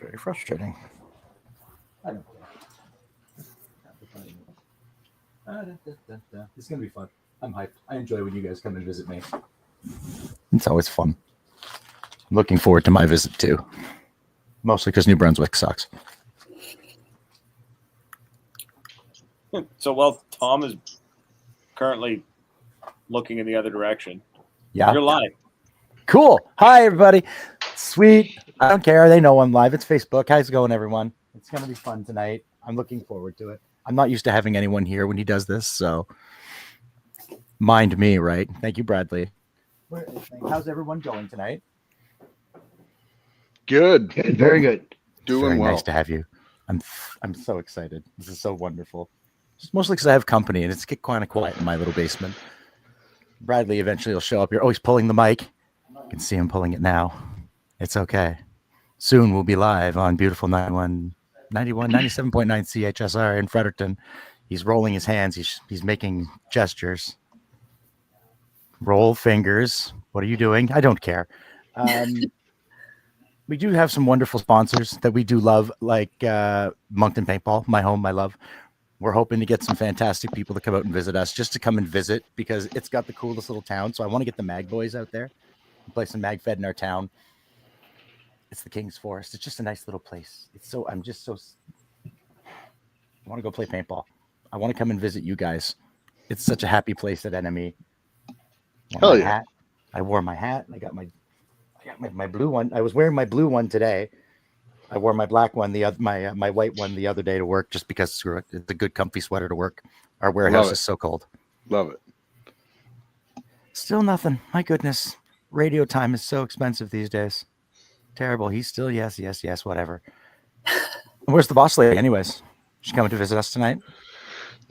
very frustrating. I don't It's going to be fun. I'm hyped. I enjoy when you guys come and visit me. It's always fun. I'm looking forward to my visit too. Mostly because New Brunswick sucks. So while Tom is currently looking in the other direction, yeah, you're live. Cool. Hi, everybody. Sweet. I don't care. They know I'm live. It's Facebook. How's it going, everyone? It's going to be fun tonight. I'm looking forward to it. I'm not used to having anyone here when he does this, so mind me, right? Thank you, Bradley. How's everyone going tonight? Good. Very good. Doing Very well. nice to have you. I'm so excited. This is so wonderful. Just mostly because I have company and it's get kind of quiet in my little basement. Bradley eventually will show up here. Oh, he's pulling the mic. You can see him pulling it now. It's okay. Soon we'll be live on beautiful 97.9 CHSR in Fredericton. He's rolling his hands. He's making gestures. Roll fingers. What are you doing? I don't care. We do have some wonderful sponsors that we do love, like Moncton Paintball, my home, my love. We're hoping to get some fantastic people to come out and visit us, just to come and visit, because it's got the coolest little town. So I want to get the Mag Boys out there and play some Mag Fed in our town. It's the King's Forest. It's just a nice little place. I want to go play paintball. I want to come and visit you guys. It's such a happy place at NME. Hell yeah. Hat. I wore my hat. I got my blue one. I was wearing my blue one today. I wore my black one, my white one the other day to work, just because screw it. It's a good comfy sweater to work. Our warehouse is so cold. Love it. Still nothing. My goodness. Radio time is so expensive these days. Terrible. He's still yes, whatever. Where's the boss lady anyways? She's coming to visit us tonight?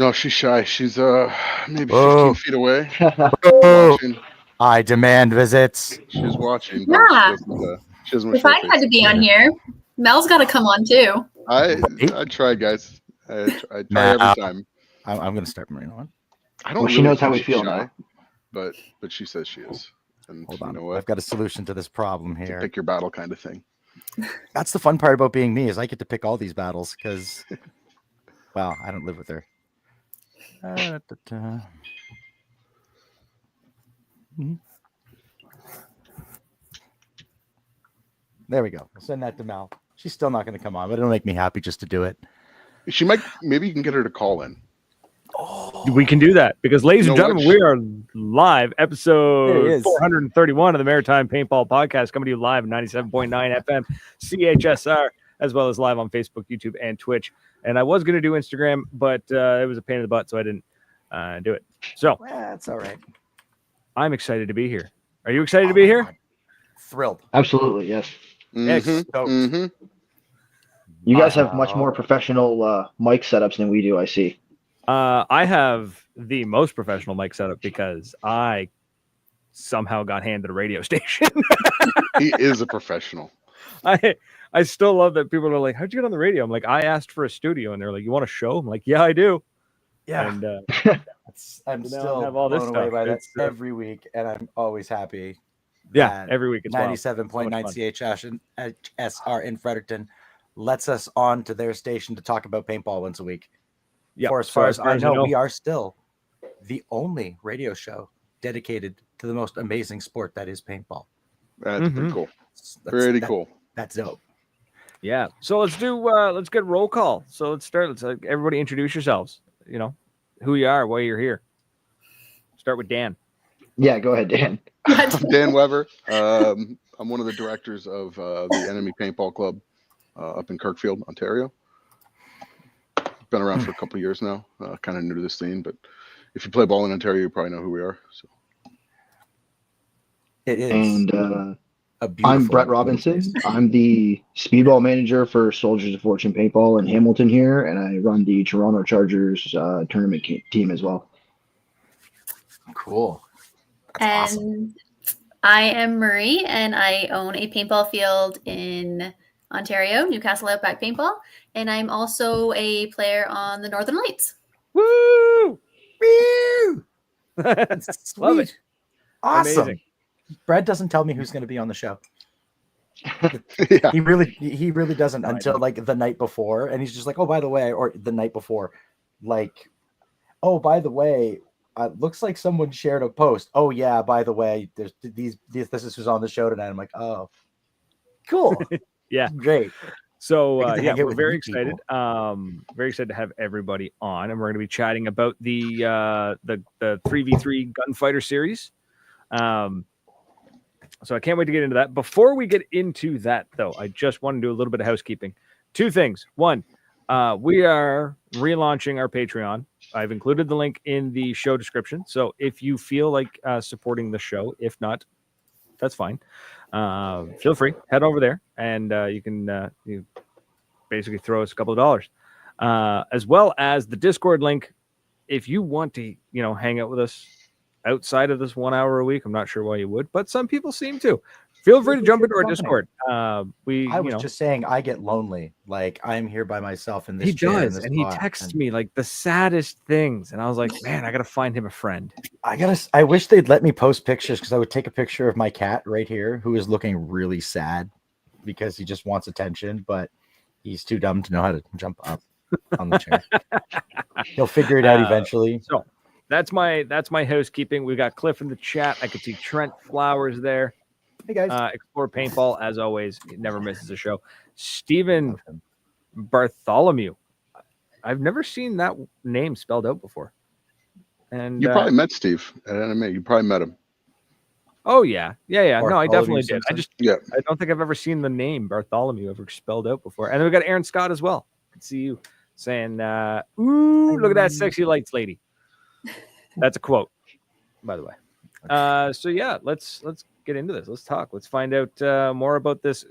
No, she's shy. She's maybe 15 feet away. Watching. I demand visits. She's watching. Yeah. She doesn't if I had to be on here, Mel's got to come on too. I try, guys. I try every time. I'm going to start Marina on. I don't. Well, she knows how we feel now. But she says she is. And hold on. You know what? I've got a solution to this problem here. To pick your battle kind of thing. That's the fun part about being me, is I get to pick all these battles because, well, I don't live with her. There we go. I'll send that to Mel. She's still not going to come on, but it'll make me happy just to do it. She might. Maybe you can get her to call in. Oh. We can do that because, ladies and gentlemen, we are live, episode 431 of the Maritime Paintball Podcast, coming to you live at 97.9 FM CHSR, as well as live on Facebook, YouTube, and Twitch. And I was going to do Instagram, but it was a pain in the butt, so I didn't do it. So that's all right. I'm excited to be here. Are you excited to be here? God. Thrilled. Absolutely, yes. Mm-hmm. You guys have much more professional mic setups than we do, I see. I have the most professional mic setup because I somehow got handed a radio station. He is a professional. I still love that people are like, how'd you get on the radio? I'm like, I asked for a studio, and they're like, you want a show? I'm like, yeah, I do. Yeah. And I'm still have all this blown away stuff. by that every week, and I'm always happy. Yeah, every week it's 97.9 CHSR in Fredericton lets us on to their station to talk about paintball once a week. Yeah, as far as I know, we are still the only radio show dedicated to the most amazing sport that is paintball. That's pretty cool. Pretty cool. That's dope. Yeah. So let's get roll call. So let's start. Let's everybody introduce yourselves. You know who you are, why you're here. Start with Dan. Yeah, go ahead, Dan. I'm Dan Weber. I'm one of the directors of the Enemy Paintball Club up in Kirkfield, Ontario. Been around for a couple of years now. Kind of new to this scene, but if you play ball in Ontario, you probably know who we are. So it is. And I'm Brett Robinson. I'm the speedball manager for Soldiers of Fortune Paintball in Hamilton here, and I run the Toronto Chargers tournament team as well. Cool. That's awesome. I am Marie, and I own a paintball field in Ontario, Newcastle Outback Paintball, and I'm also a player on the Northern Lights. Woo! Woo! Love it. Awesome. Amazing. Brad doesn't tell me who's going to be on the show. Yeah. He really doesn't until like the night before, and he's just like, oh, by the way, or the night before, like, oh, by the way, looks like someone shared a post. Oh yeah, by the way, there's this is on the show tonight. I'm like, oh, cool. Yeah, great. So yeah, we're very excited. Very excited to have everybody on, and we're going to be chatting about the 3v3 Gunfighter Series. So I can't wait to get into that. Before we get into that, though, I just want to do a little bit of housekeeping. Two things. One, we are relaunching our Patreon. I've included the link in the show description. So if you feel like supporting the show, if not, that's fine. Feel free, head over there, and you can you basically throw us a couple of dollars, as well as the Discord link. If you want to, hang out with us outside of this 1 hour a week, I'm not sure why you would, but some people seem to. Feel free to jump into our Discord. I was just saying, I get lonely. Like, I'm here by myself in this chair. He does, and he texts me like the saddest things, and I was like, man, I gotta find him a friend. I wish they'd let me post pictures, because I would take a picture of my cat right here, who is looking really sad because he just wants attention, but he's too dumb to know how to jump up on the chair. He'll figure it out eventually. So that's my housekeeping. We got Cliff in the chat. I could see Trent Flowers there. Hey guys. Explore Paintball, as always. It never misses a show. Stephen Bartholomew. I've never seen that name spelled out before. And you probably met Steve at NMA. You probably met him. Oh yeah. No, I definitely did. I don't think I've ever seen the name Bartholomew ever spelled out before. And then we got Aaron Scott as well. I can see you saying, "Ooh, look at that sexy lights lady." That's a quote, by the way. So yeah, let's get into this. Let's talk. Let's find out more about this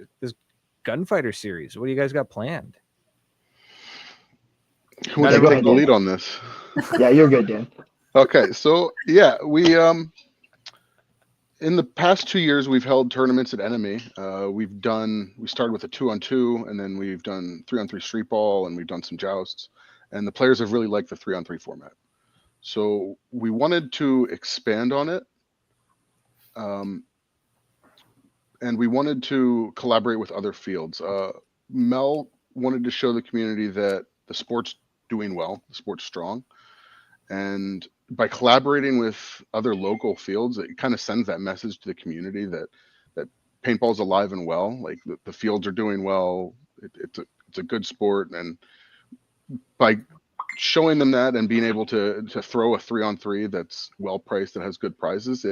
Gunfighter series. What do you guys got planned? Who wants to take the lead on this? Yeah, you're good, Dan. Okay, so yeah, we in the past 2 years we've held tournaments at Enemy. We started with a 2-on-2, and then we've done 3-on-3 street ball, and we've done some jousts, and the players have really liked the 3-on-3 format. So we wanted to expand on it, and we wanted to collaborate with other fields. Mel wanted to show the community that the sport's doing well, the sport's strong, and by collaborating with other local fields, it kind of sends that message to the community that paintball's alive and well. Like the fields are doing well. It's a good sport, and by showing them that and being able to throw a 3-on-3 that's well priced and has good prizes,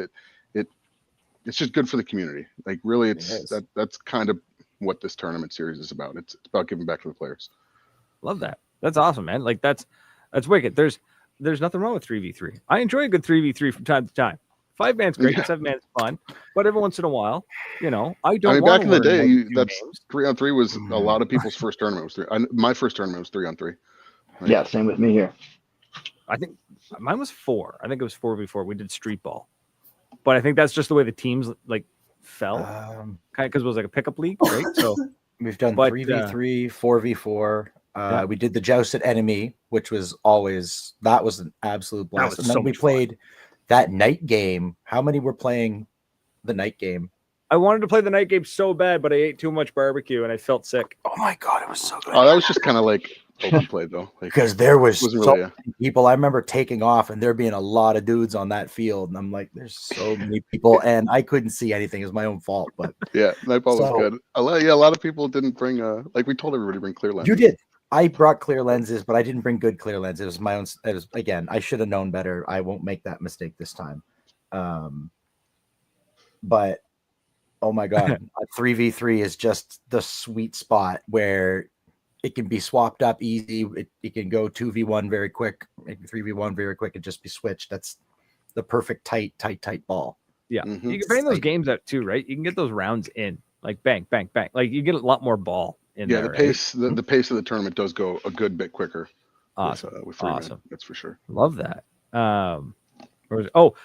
it's just good for the community. Like really, that's kind of what this tournament series is about. It's about giving back to the players. Love that. That's awesome, man. Like that's wicked. There's nothing wrong with 3v3. I enjoy a good 3v3 from time to time. 5-man's great, 7-man's fun, but every once in a while, I don't. Back in the day, that's 3-on-3 was a lot of people's first tournament. My first tournament was 3-on-3. Like, yeah, same with me here. I think mine was 4. I think it was 4v4. We did street ball, but I think that's just the way the teams like fell, kind of because it was like a pickup league, right? So we've done 3v3, 4v4. We did the joust at Enemy, which was that was an absolute blast. And then we played that night game. How many were playing the night game? I wanted to play the night game so bad, but I ate too much barbecue and I felt sick. Oh my god, it was so good. Oh, that was just kind of like open play though, because there was so many people. I remember taking off and there being a lot of dudes on that field, and I'm like, there's so many people, and I couldn't see anything. It was my own fault, but yeah, Nightball was good. A lot of people didn't bring like we told everybody to bring clear lenses. You did. I brought clear lenses, but I didn't bring good clear lenses. It was my own. It was, again, I should have known better. I won't make that mistake this time. But oh my god, a 3v3 is just the sweet spot where it can be swapped up easy. It can go 2v1 very quick, maybe 3v1 very quick, and just be switched. That's the perfect tight ball. Yeah, you can bang those games out too, right? You can get those rounds in, like bang, bang, bang. Like you get a lot more ball. Yeah, the pace the pace of the tournament does go a good bit quicker. Awesome, with awesome. That's for sure. Love that.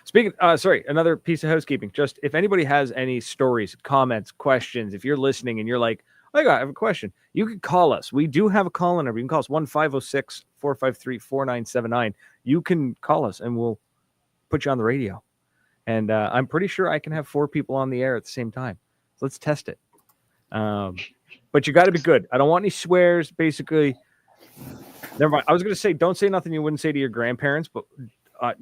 Speaking. Sorry, another piece of housekeeping. Just if anybody has any stories, comments, questions, if you're listening and you're like, I have a question, you can call us. We do have a call-in number. You can call us 1-506-453-4979. You can call us and we'll put you on the radio. And I'm pretty sure I can have 4 people on the air at the same time. So let's test it. But you got to be good. I don't want any swears. Basically, never mind. I was going to say, don't say nothing you wouldn't say to your grandparents, but I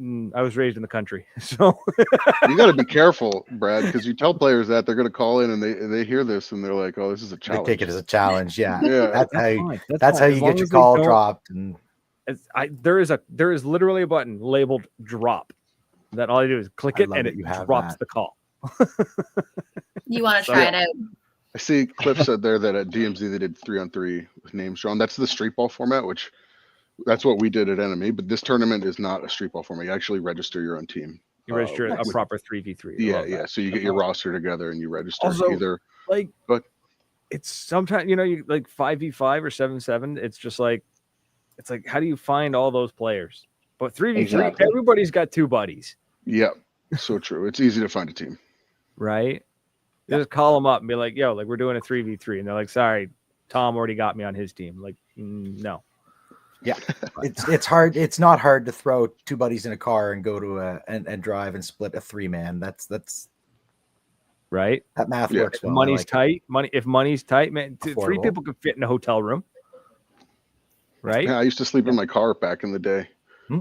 was raised in the country, so you got to be careful, Brad, because you tell players that they're going to call in and they hear this and they're like, "Oh, this is a challenge." They take it as a challenge. Yeah, Yeah. That's how you get your call dropped. And there is literally a button labeled drop that all you do is click it and it drops the call. You want to try it out? I see Cliff said there that at DMZ they did 3-on-3 with names drawn. That's the street ball format, which that's what we did at Enemy. But this tournament is not a street ball format. You actually register your own team. You register a proper 3v3. Yeah. So you get your roster together and you register also, but it's sometimes, you like 5v5 or 7-7. It's just like, how do you find all those players? But 3v3, everybody's got two buddies. Yeah, so true. It's easy to find a team. Right? You just call them up and be like, yo, like we're doing a 3v3. And they're like, sorry, Tom already got me on his team. Like, no. Yeah, it's hard. It's not hard to throw two buddies in a car and go to and drive and split a 3-man. That's right. That math works well. Money's tight. If money's tight, man, affordable. 3 people could fit in a hotel room. Right. Yeah, I used to sleep in my car back in the day.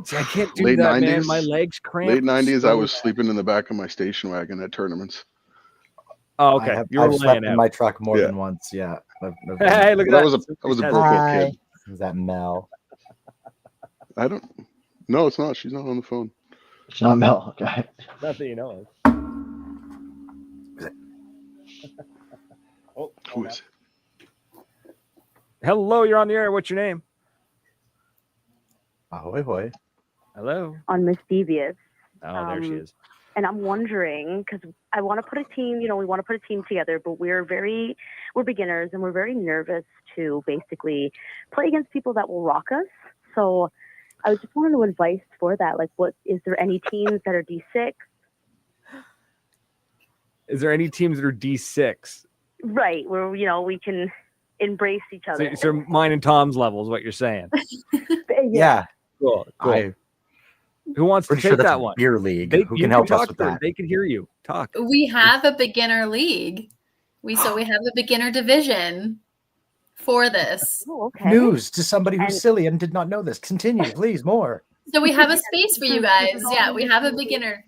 See, I can't do late that, 90s, man. My legs cramp. Late 90s, I was sleeping in the back of my station wagon at tournaments. Oh, okay. I've slept in my truck more than once. Yeah. Hey, look at that. I was a broke little kid. Is that Mel? I don't. No, it's not. She's not on the phone. It's not Mel. Okay. Not that you know of. Oh, who is it? Hello, you're on the air. What's your name? Ahoy, hoy. Hello. On Mischievous. Oh, there she is. And I'm wondering, because I want to put a team, we want to put a team together, but we're beginners and we're very nervous to basically play against people that will rock us. So I was just wanting advice for that. Like, is there any teams that are D6? Is there any teams that are D6? Right, where, we can embrace each other. So mine and Tom's level is what you're saying. Yeah. Cool. Who wants to take that one? Beer league. Who can help us with that? They can hear you talk. We have a beginner league. We have a beginner division for this. Oh, okay. News to somebody who's silly and did not know this. Continue, please, more. So we have a space for you guys. Yeah, we have a beginner.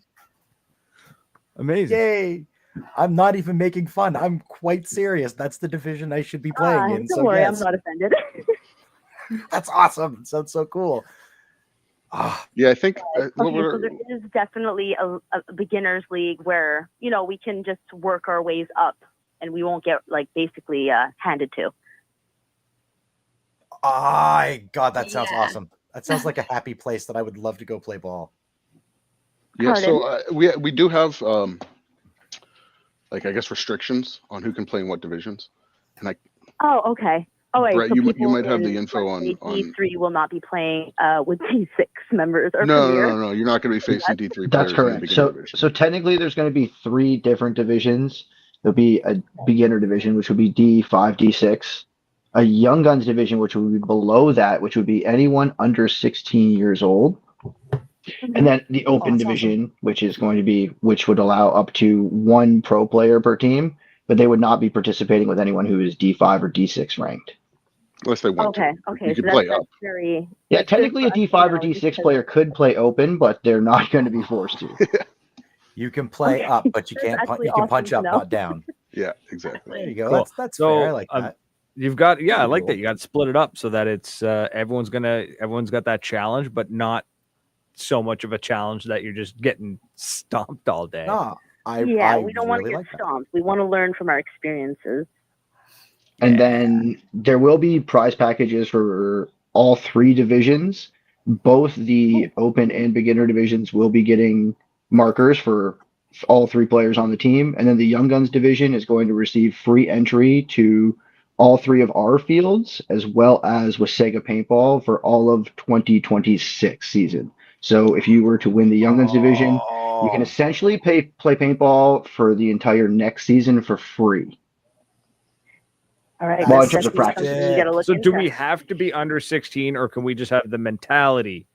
Amazing. Yay. I'm not even making fun. I'm quite serious. That's the division I should be playing in. Don't worry, I'm not offended. That's awesome. Sounds so cool. Yeah, I think so there is definitely a beginners league where we can just work our ways up and we won't get basically handed to. God, that sounds awesome. That sounds like a happy place that I would love to go play ball. Yeah, so we do have I guess restrictions on who can play in what divisions, and Oh, okay. Oh, wait. Brett, so you might have the info on D3 will not be playing with D6 members or No. You're not going to be facing D3 players. That's correct. So technically, there's going to be 3 different divisions. There'll be a beginner division, which would be D5, D6, a young guns division, which would be below that, which would be anyone under 16 years old, and then the open division, which would allow up to 1 pro player per team, but they would not be participating with anyone who is D5 or D6 ranked. Unless they want to. Okay. You can play up. Technically a D5 or D6 player could play open, but they're not going to be forced to. You can play up, but you can't. You can punch up, not down. Yeah, exactly. There you go. Cool. That's fair. I like that. You've got, I like that. You got to split it up so that it's everyone's got that challenge, but not so much of a challenge that you're just getting stomped all day. No, we don't want to get stomped. We want to learn from our experiences. And then there will be prize packages for all 3 divisions. Both the open and beginner divisions will be getting markers for all 3 players on the team. And then the Young Guns division is going to receive free entry to all 3 of our fields, as well as with Sega Paintball for all of 2026 season. So if you were to win the Young Guns division, you can essentially play paintball for the entire next season for free. All right. Well, in terms of practice. So do we have to be under 16, or can we just have the mentality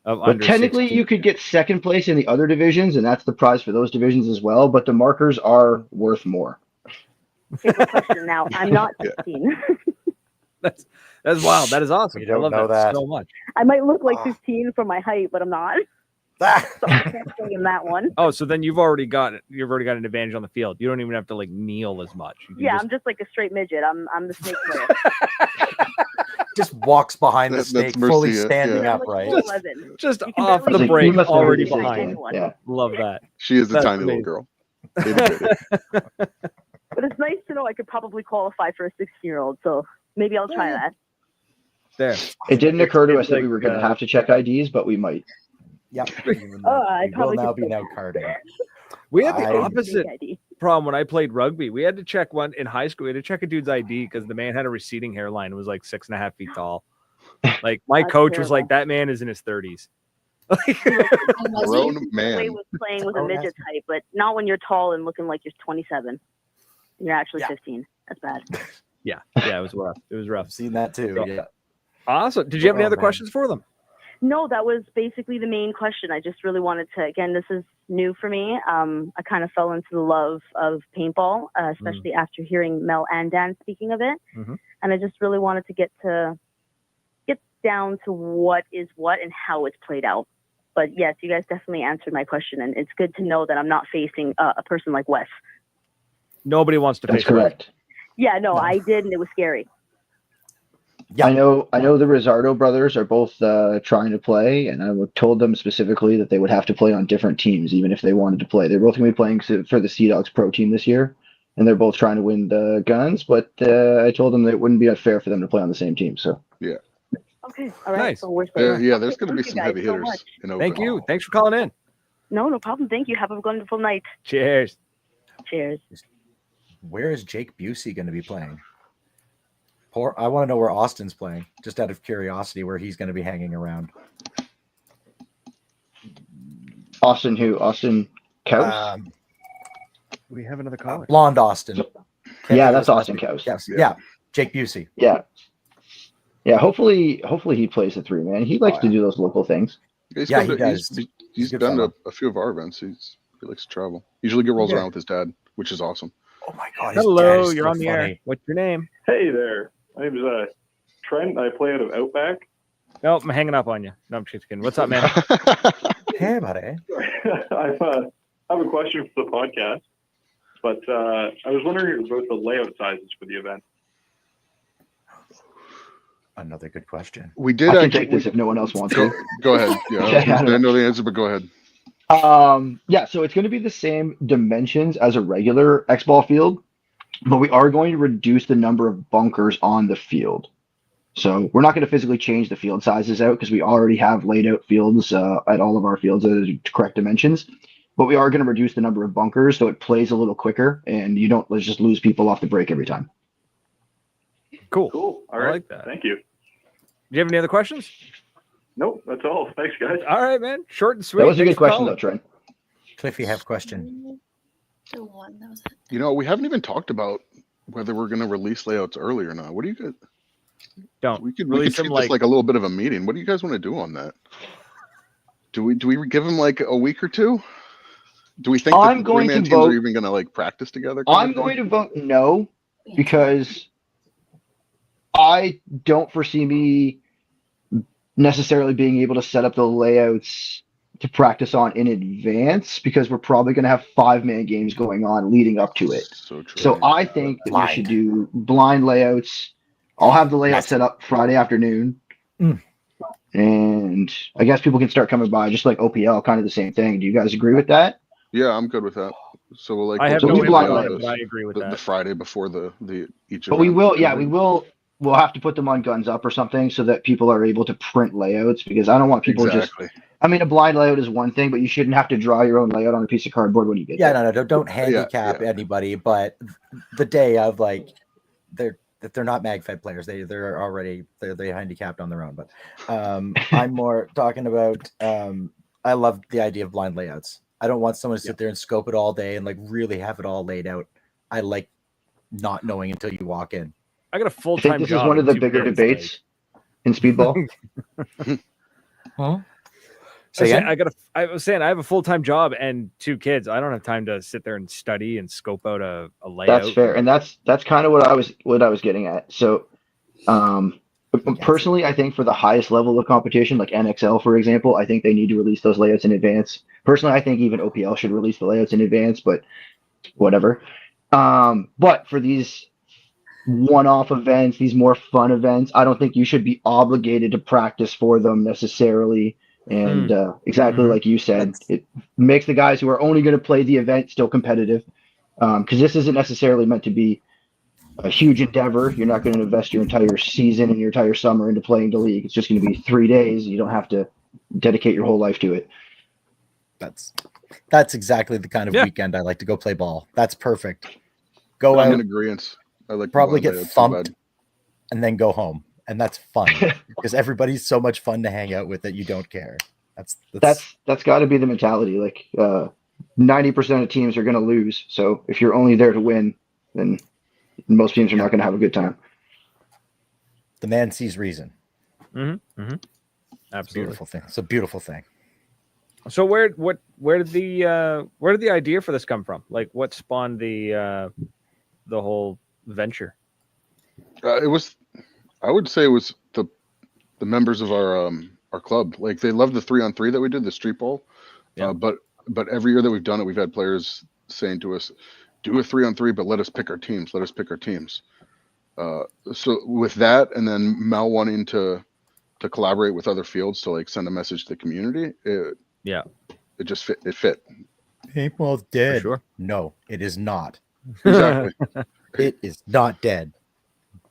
of under 16? Technically, you could get second place in the other divisions, and that's the prize for those divisions as well. But the markers are worth more. Favorite question now. I'm not 16. That's wild. That is awesome. We don't I love know that that. so much. I might look like 15 for my height, but I'm not. So I can't stay in that one. Oh, so then you've already got an advantage on the field. You don't even have to like kneel as much. You can Yeah, I'm just like a straight midget. I'm the snake player. Just walks behind the That's snake, Mercy, fully yeah, standing yeah. upright. I'm like 4'11". just You can off barely the see break, me. must be already really behind. anyone. Yeah. Love that. She is a That's tiny amazing. little girl. Itty bitty. But it's nice to know I could probably qualify for a 16-year-old. So maybe I'll try that. There. It didn't occur to us It's that like, we were going to have to check IDs, but we might. Yep. I We will probably now could be still now pass. carding. We had the I- opposite Fake ID. problem when I played rugby. We had to check one in high school. We had to check a dude's ID because the man had a receding hairline and was like 6.5 feet tall. Like my That's coach was like, terrible. that man is in his 30s. Grown Away man. with playing with a Oh, that's- midget type, but not when you're tall and looking like you're 27. You're actually Yeah. 15. That's bad. Yeah, it was rough. It was rough. I've seen that too. So- Yeah. Awesome. Did you have any Oh, other man. questions for them? No, that was basically the main question. I just really wanted to, again, this is new for me. I kind of fell into the love of paintball, especially after hearing Mel and Dan speaking of it. Mhm. And I just really wanted to get down to what is what and how it's played out. But yes, you guys definitely answered my question. And it's good to know that I'm not facing a person like Wes. Nobody wants to That's face Wes. correct. Yeah, no, I did. And it was scary. Yeah. I know the Rizzardo brothers are both trying to play, and I told them specifically that they would have to play on different teams, even if they wanted to play. They're both going to be playing for the Sea Dogs Pro team this year, and they're both trying to win the guns, but I told them that it wouldn't be unfair for them to play on the same team. So Okay. All right. Nice. So we're Yeah, there's going to be Thank you some guys heavy so hitters much. in open. Thank you. Thanks for calling in. No problem. Thank you. Have a wonderful night. Cheers. Cheers. Where is Jake Busey going to be playing? I want to know where Austin's playing, just out of curiosity, where he's going to be hanging around. Austin who? Austin Couse? We have another caller. Blonde Austin. Can't Yeah, think of that's his last Austin name. Couse. Yes. Yeah. Yeah. Jake Busey. Yeah. Yeah, hopefully he plays the 3, man. He likes to do those local things. He's Yeah, come he to- does. He's He's a good done fellow. a few of our events. He likes to travel. Usually rolls Yeah. around with his dad, which is awesome. Oh my God. his dad Hello, is you're so on the funny. air. What's your name? Hey there. My name's Trent. I play out of Outback. No, I'm hanging up on you. No, I'm just kidding. What's up, man? Hey, buddy. I have a question for the podcast, but I was wondering about the layout sizes for the event. Another good question. We did I can actually. take this if no one else wants Go, to. go ahead. Yeah, I know the answer, but go ahead. Yeah, so it's going to be the same dimensions as a regular X-ball field, but we are going to reduce the number of bunkers on the field. So we're not going to physically change the field sizes out because we already have laid out fields at all of our fields at the correct dimensions. But we are going to reduce the number of bunkers so it plays a little quicker and you don't just lose people off the break every time. Cool. Cool. All I right. like that. Thank you. Do you have any other questions? Nope, that's all. Thanks, guys. All right, man. Short and sweet. That was a Thanks good for question, calling. though, Trent. Cliffy, have a question. The one that was it. You know, we haven't even talked about whether we're going to release layouts early or not. What do you guys? Don't. We could Release treat them this like- like a little bit of a meeting. What do you guys want to do on that? Do we give them like a week or two? Do we think I'm that the going to three-man teams vote- are even going to like practice together? kind I'm of thing? going to vote no because I don't foresee me necessarily being able to set up the layouts to practice on in advance because we're probably going to have 5-man games going on leading up to it. So true. So I think that we Blind. should do blind layouts. I'll have the layout Yes. set up Friday afternoon. And I guess people can start coming by just like OPL, kind of the same thing. Do you guys agree with that? Yeah, I'm good with that. So we'll like I have So no we input blind on it, layouts. but I agree with the that. Friday before the each. But we event. will, yeah, we'll have to put them on Guns Up or something so that people are able to print layouts because I don't want people Exactly. I mean, a blind layout is one thing, but you shouldn't have to draw your own layout on a piece of cardboard when you get Yeah, there. no, don't handicap yeah. anybody. But the day of like, they're not MagFed players. They're already handicapped on their own. But I'm more talking about. I love the idea of blind layouts. I don't want someone to sit there and scope it all day and like really have it all laid out. I like not knowing until you walk in. I got a I full-time think this is job one of in the 2 bigger kids, debates in speedball. Huh? I was saying I have a full-time job and 2 kids. I don't have time to sit there and study and scope out a layout. That's fair, and that's kind of what I was getting at. So, personally, I think for the highest level of competition, like NXL, for example, I think they need to release those layouts in advance. Personally, I think even OPL should release the layouts in advance, but whatever. But for these one-off events, these more fun events, I don't think you should be obligated to practice for them necessarily. And exactly like you said, it makes the guys who are only going to play the event still competitive. Because this isn't necessarily meant to be a huge endeavor. You're not going to invest your entire season and your entire summer into playing the league. It's just going to be 3 days. You don't have to dedicate your whole life to it. That's exactly the kind of weekend I like to go play ball. That's perfect. Go I'm out in agreement. I like probably get thumped and then go home, and that's fun because everybody's so much fun to hang out with that you don't care. That's got to be the mentality. Like 90% of teams are going to lose, so if you're only there to win, then most teams are not going to have a good time. The man sees reason. Absolutely, beautiful thing. It's a beautiful thing. So where did the idea for this come from? Like, what spawned the whole venture? I would say it was the members of our club. Like, they love the 3-on-3 that we did, the street ball. But every year that we've done it, we've had players saying to us, do a 3-on-3, but let us pick our teams. So with that, and then Mel wanting to collaborate with other fields to like send a message to the community, it just fit. It fit. Paintball's dead. For sure. No, it is not. Exactly. It is not dead.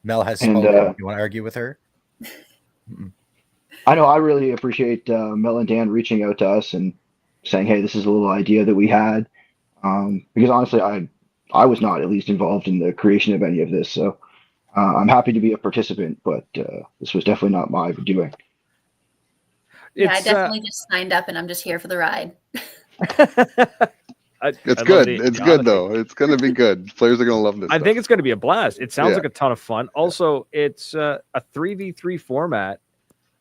Mel has spoken. You want to argue with her? I know. I really appreciate Mel and Dan reaching out to us and saying, "Hey, this is a little idea that we had." Because honestly, I was not at least involved in the creation of any of this, so I'm happy to be a participant. But this was definitely not my doing. Yeah, I definitely just signed up, and I'm just here for the ride. It's good. It's good though. It's going to be good. Players are going to love this. I think it's going to be a blast. It sounds like a ton of fun. Also, it's a 3v3 format.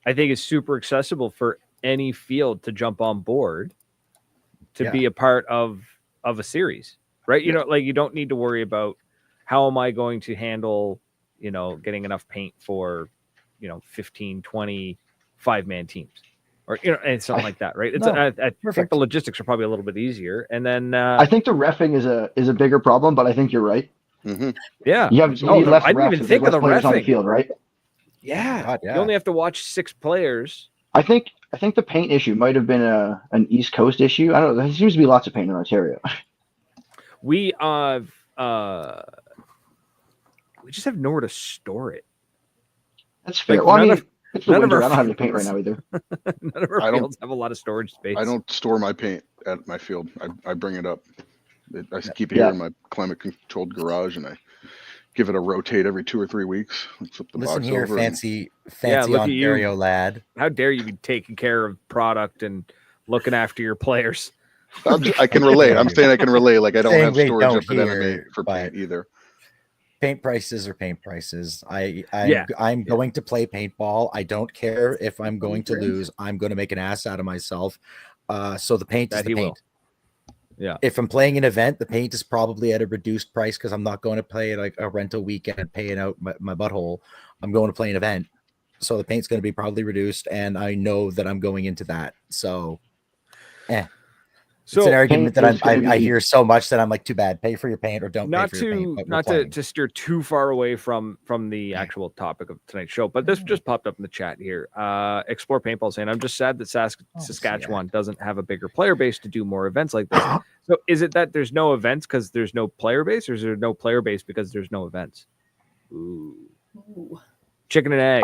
I think is super accessible for any field to jump on board to be a part of a series, right? You know, like you don't need to worry about how am I going to handle, getting enough paint for, 15, 20 5-man teams. Or and something like that, right? It's I think the logistics are probably a little bit easier, and then I think the reffing is a bigger problem, but I think you're right. Mm-hmm. Yeah, you need less I didn't even think of the players reffing on the field, right? Yeah. God, yeah, you only have to watch 6 players. I think the paint issue might have been an East Coast issue. I don't know. There seems to be lots of paint in Ontario. We just have nowhere to store it. That's fair. It's the winter. I don't have any paint right now either. None of our fields have a lot of storage space. I don't store my paint at my field. I bring it up. I keep it here in my climate-controlled garage, and I give it a rotate every 2 or 3 weeks. Flip the Listen box here, over fancy Ontario lad. How dare you be taking care of product and looking after your players? I can relate. I'm saying I can relate. Like, I don't have storage up at here, enemy for paint either. Paint prices are paint prices. I'm going to play paintball. I don't care if I'm going to lose. I'm going to make an ass out of myself. So the paint is the paint. Yeah. If I'm playing an event, the paint is probably at a reduced price because I'm not going to play like a rental weekend paying out my butthole. I'm going to play an event. So the paint's going to be probably reduced, and I know that I'm going into that. So, it's an argument that I hear so much that I'm like, too bad. Pay for your paint or don't pay for your paint. Not to steer too far away from the actual topic of tonight's show, but this just popped up in the chat here. Explore Paintball saying, I'm just sad that Saskatchewan doesn't have a bigger player base to do more events like this. So is it that there's no events because there's no player base, or is there no player base because there's no events? Ooh. Chicken and egg.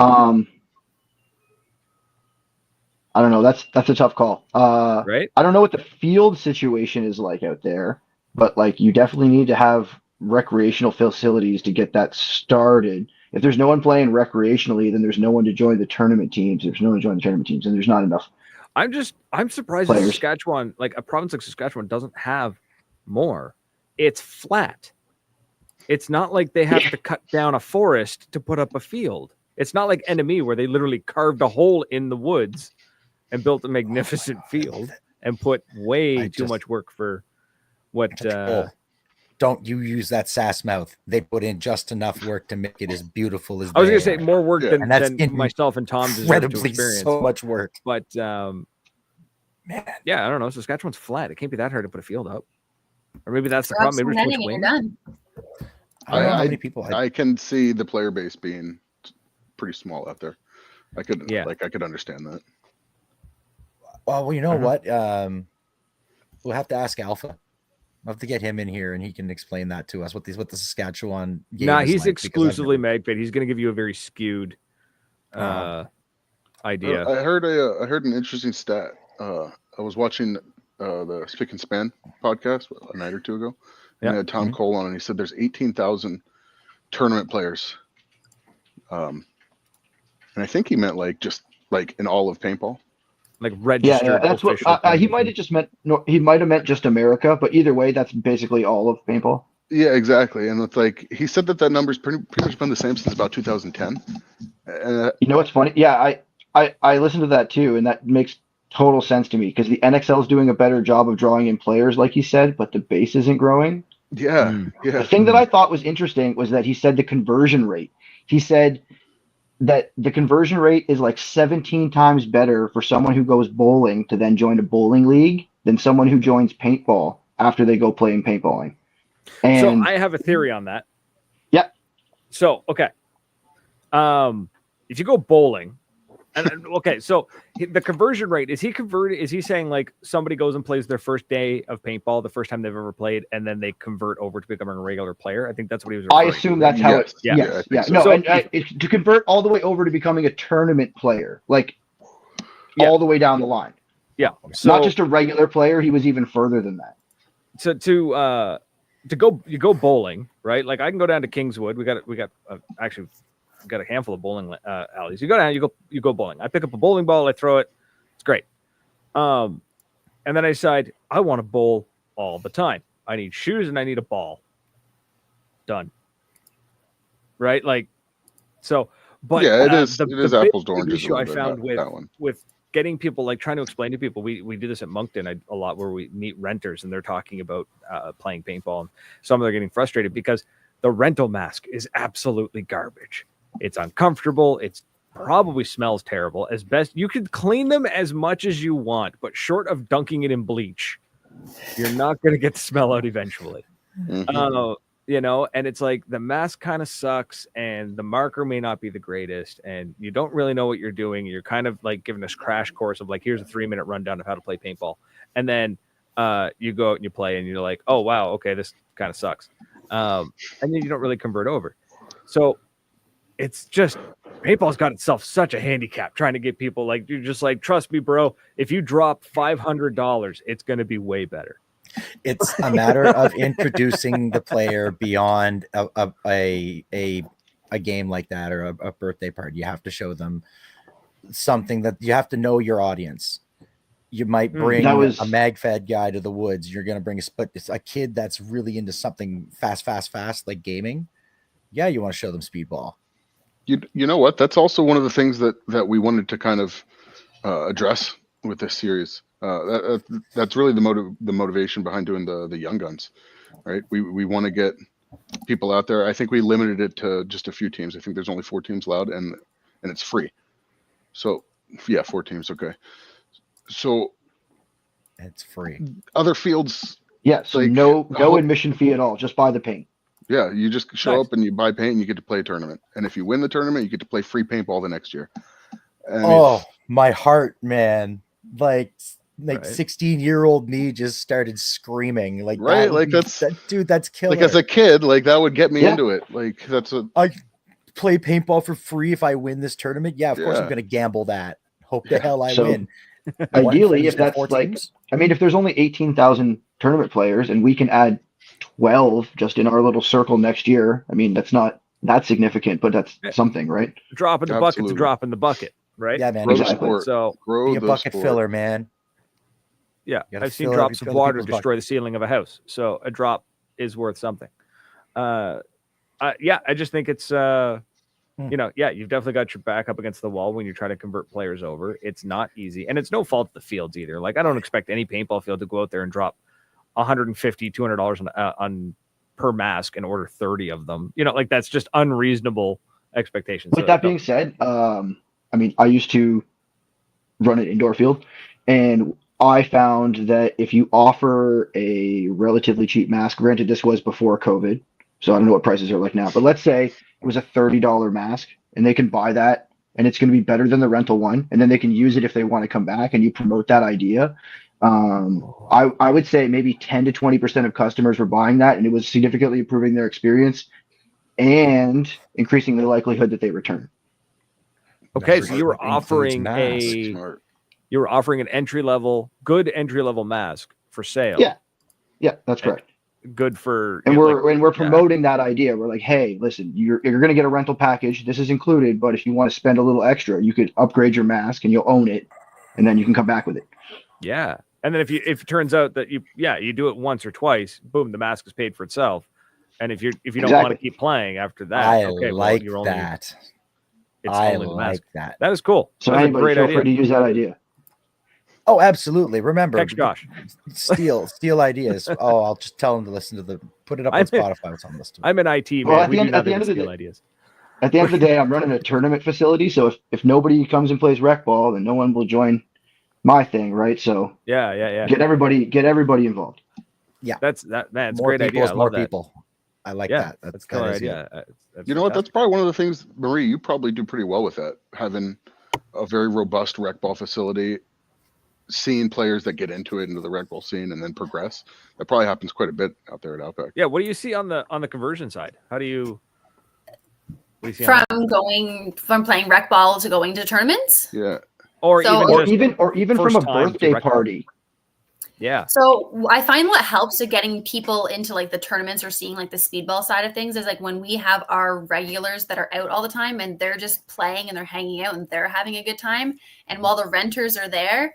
I don't know. That's a tough call. Right? I don't know what the field situation is like out there, but like you definitely need to have recreational facilities to get that started. If there's no one playing recreationally, then there's no one to join the tournament teams. There's no one to join the tournament teams, and there's not enough. I'm surprised that Saskatchewan, like a province like Saskatchewan, doesn't have more. It's flat. It's not like they have to cut down a forest to put up a field. It's not like Enemy where they literally carved a hole in the woods and built a magnificent field and put way too much work for what. Don't you use that sass mouth? They put in just enough work to make it as beautiful as. I was going to say more work than myself and Tom deserve to incredibly experience. so much work, but man, yeah, I don't know. Saskatchewan's flat. It can't be that hard to put a field up, or maybe that's the problem. Maybe it's too much wind. I don't know how many people. I can see the player base being pretty small out there. I could understand that. Well, you know what? We'll have to ask Alpha. We'll have to get him in here, and he can explain that to us. What the Saskatchewan game is he's like, exclusively Magpit. He's going to give you a very skewed idea. I heard an interesting stat. I was watching the Spick and Span podcast a night or two ago. And they had Tom Cole on, and he said there's 18,000 tournament players. And I think he meant like just like in all of paintball. Like registered. Yeah, that's what he might have just meant. No, he might have meant just America, but either way, that's basically all of paintball. Yeah, exactly. And it's like he said that number's pretty much been the same since about 2010. You know what's funny? Yeah, I listened to that too, and that makes total sense to me because the NXL is doing a better job of drawing in players, like he said, but the base isn't growing. Yeah. The thing that I thought was interesting was that he said the conversion rate. He said that the conversion rate is like 17 times better for someone who goes bowling to then join a bowling league than someone who joins paintball after they go playing paintballing. And so I have a theory on that. Yeah. So, okay. If you go bowling, and okay, so the conversion rate, is he saying like somebody goes and plays their first day of paintball, the first time they've ever played, and then they convert over to becoming a regular player? I think that's what he was referring I assume that's how to convert all the way over to becoming a tournament player, like all the way down the line. Yeah. So, not just a regular player, he was even further than that. So you go bowling, right? Like I can go down to Kingswood. We got actually got a handful of bowling alleys. You go down, you go bowling. I pick up a bowling ball, I throw it. It's great. And then I decide I want to bowl all the time. I need shoes and I need a ball. Done. Right? Like so. But yeah, it is apples to oranges. Issue I found with getting people, like trying to explain to people, we do this at Moncton a lot, where we meet renters and they're talking about playing paintball, and some of them are getting frustrated because the rental mask is absolutely garbage. It's uncomfortable. It's probably smells terrible. As best you could clean them as much as you want, but short of dunking it in bleach, you're not going to get the smell out eventually. You know, and it's like the mask kind of sucks, and the marker may not be the greatest, and you don't really know what you're doing. You're kind of like giving this crash course of like, here's a 3-minute rundown of how to play paintball, and then you go out and you play, and you're like, oh wow, okay, this kind of sucks, and then you don't really convert over. So it's just paintball's got itself such a handicap trying to get people like, you're just like, trust me, bro, if you drop $500, it's going to be way better. It's a matter of introducing the player beyond a game like that, or a birthday party. You have to show them something that you have to know your audience. You might bring a MagFed guy to the woods. You're going to bring a kid that's really into something fast, like gaming. Yeah, you want to show them speedball. You know what? That's also one of the things that we wanted to kind of address with this series. That's really the motivation behind doing the young guns, right? We want to get people out there. I think we limited it to just a few teams. I think there's only 4 teams allowed, and it's free. So yeah, 4 teams. Okay. So it's free. Other fields. Yeah. So like, no admission fee at all. Just buy the paint. Yeah, you just show up and you buy paint and you get to play a tournament. And if you win the tournament, you get to play free paintball the next year. My heart, man. Like 16-year-old me just started screaming. Like, right? Like that's killer. Like as a kid, like that would get me into it. Like I play paintball for free if I win this tournament. Yeah, of course I'm gonna gamble that. Hope the hell I win. Ideally, if that's like teams? I mean, if there's only 18,000 tournament players and we can add 12 just in our little circle next year, I mean, that's not that significant, but that's something, right? Drop in the bucket to drop in the bucket, right? Yeah, man. Exactly. So be a bucket filler, man. Yeah, I've seen drops of water destroy the ceiling of a house. So a drop is worth something. Yeah, I just think it's you know, yeah, you've definitely got your back up against the wall when you try to convert players over. It's not easy, and it's no fault of the fields either. Like, I don't expect any paintball field to go out there and drop $150, $200 on per mask and order 30 of them. You know, like, that's just unreasonable expectations. With that being said, I mean, I used to run an indoor field, and I found that if you offer a relatively cheap mask, granted this was before COVID, so I don't know what prices are like now, but let's say it was a $30 mask and they can buy that and it's going to be better than the rental one, and then they can use it if they want to come back, and you promote that idea. I would say maybe 10 to 20% of customers were buying that, and it was significantly improving their experience and increasing the likelihood that they return. Okay, so you were offering Smart. you were offering an good entry level mask for sale. Yeah, that's correct. Good for, and we're promoting that idea. We're like, hey, listen, you're going to get a rental package. This is included, but if you want to spend a little extra, you could upgrade your mask and you'll own it, and then you can come back with it. Yeah, and then if it turns out that you do it once or twice, boom, the mask is paid for itself. And if you don't want to keep playing after that, I okay, like well, you're that. It's I only the mask. like that. That is cool. So that's anybody feel free to use that idea. Oh, absolutely. Remember, Text Josh. Steal ideas. Oh, I'll just tell him to listen to put it up on Spotify or something. I'm in IT, man. Well, at we the do end of nothing the but steal day, ideas. At the end of the day, I'm running a tournament facility, so if nobody comes and plays rec ball, then no one will join my thing, right? So yeah. Get everybody involved. Yeah, that's a more great people idea. I more love that. people. I like that. That's a killer idea. That's you know what? That's probably one of the things, Marie, you probably do pretty well with that. Having a very robust rec ball facility, seeing players that get into the rec ball scene and then progress. That probably happens quite a bit out there at Outback. Yeah. What do you see on the conversion side? What do you see from playing rec ball to going to tournaments? Yeah. Or even from a birthday party. Yeah. So I find what helps to getting people into like the tournaments or seeing like the speedball side of things is like when we have our regulars that are out all the time and they're just playing and they're hanging out and they're having a good time. And while the renters are there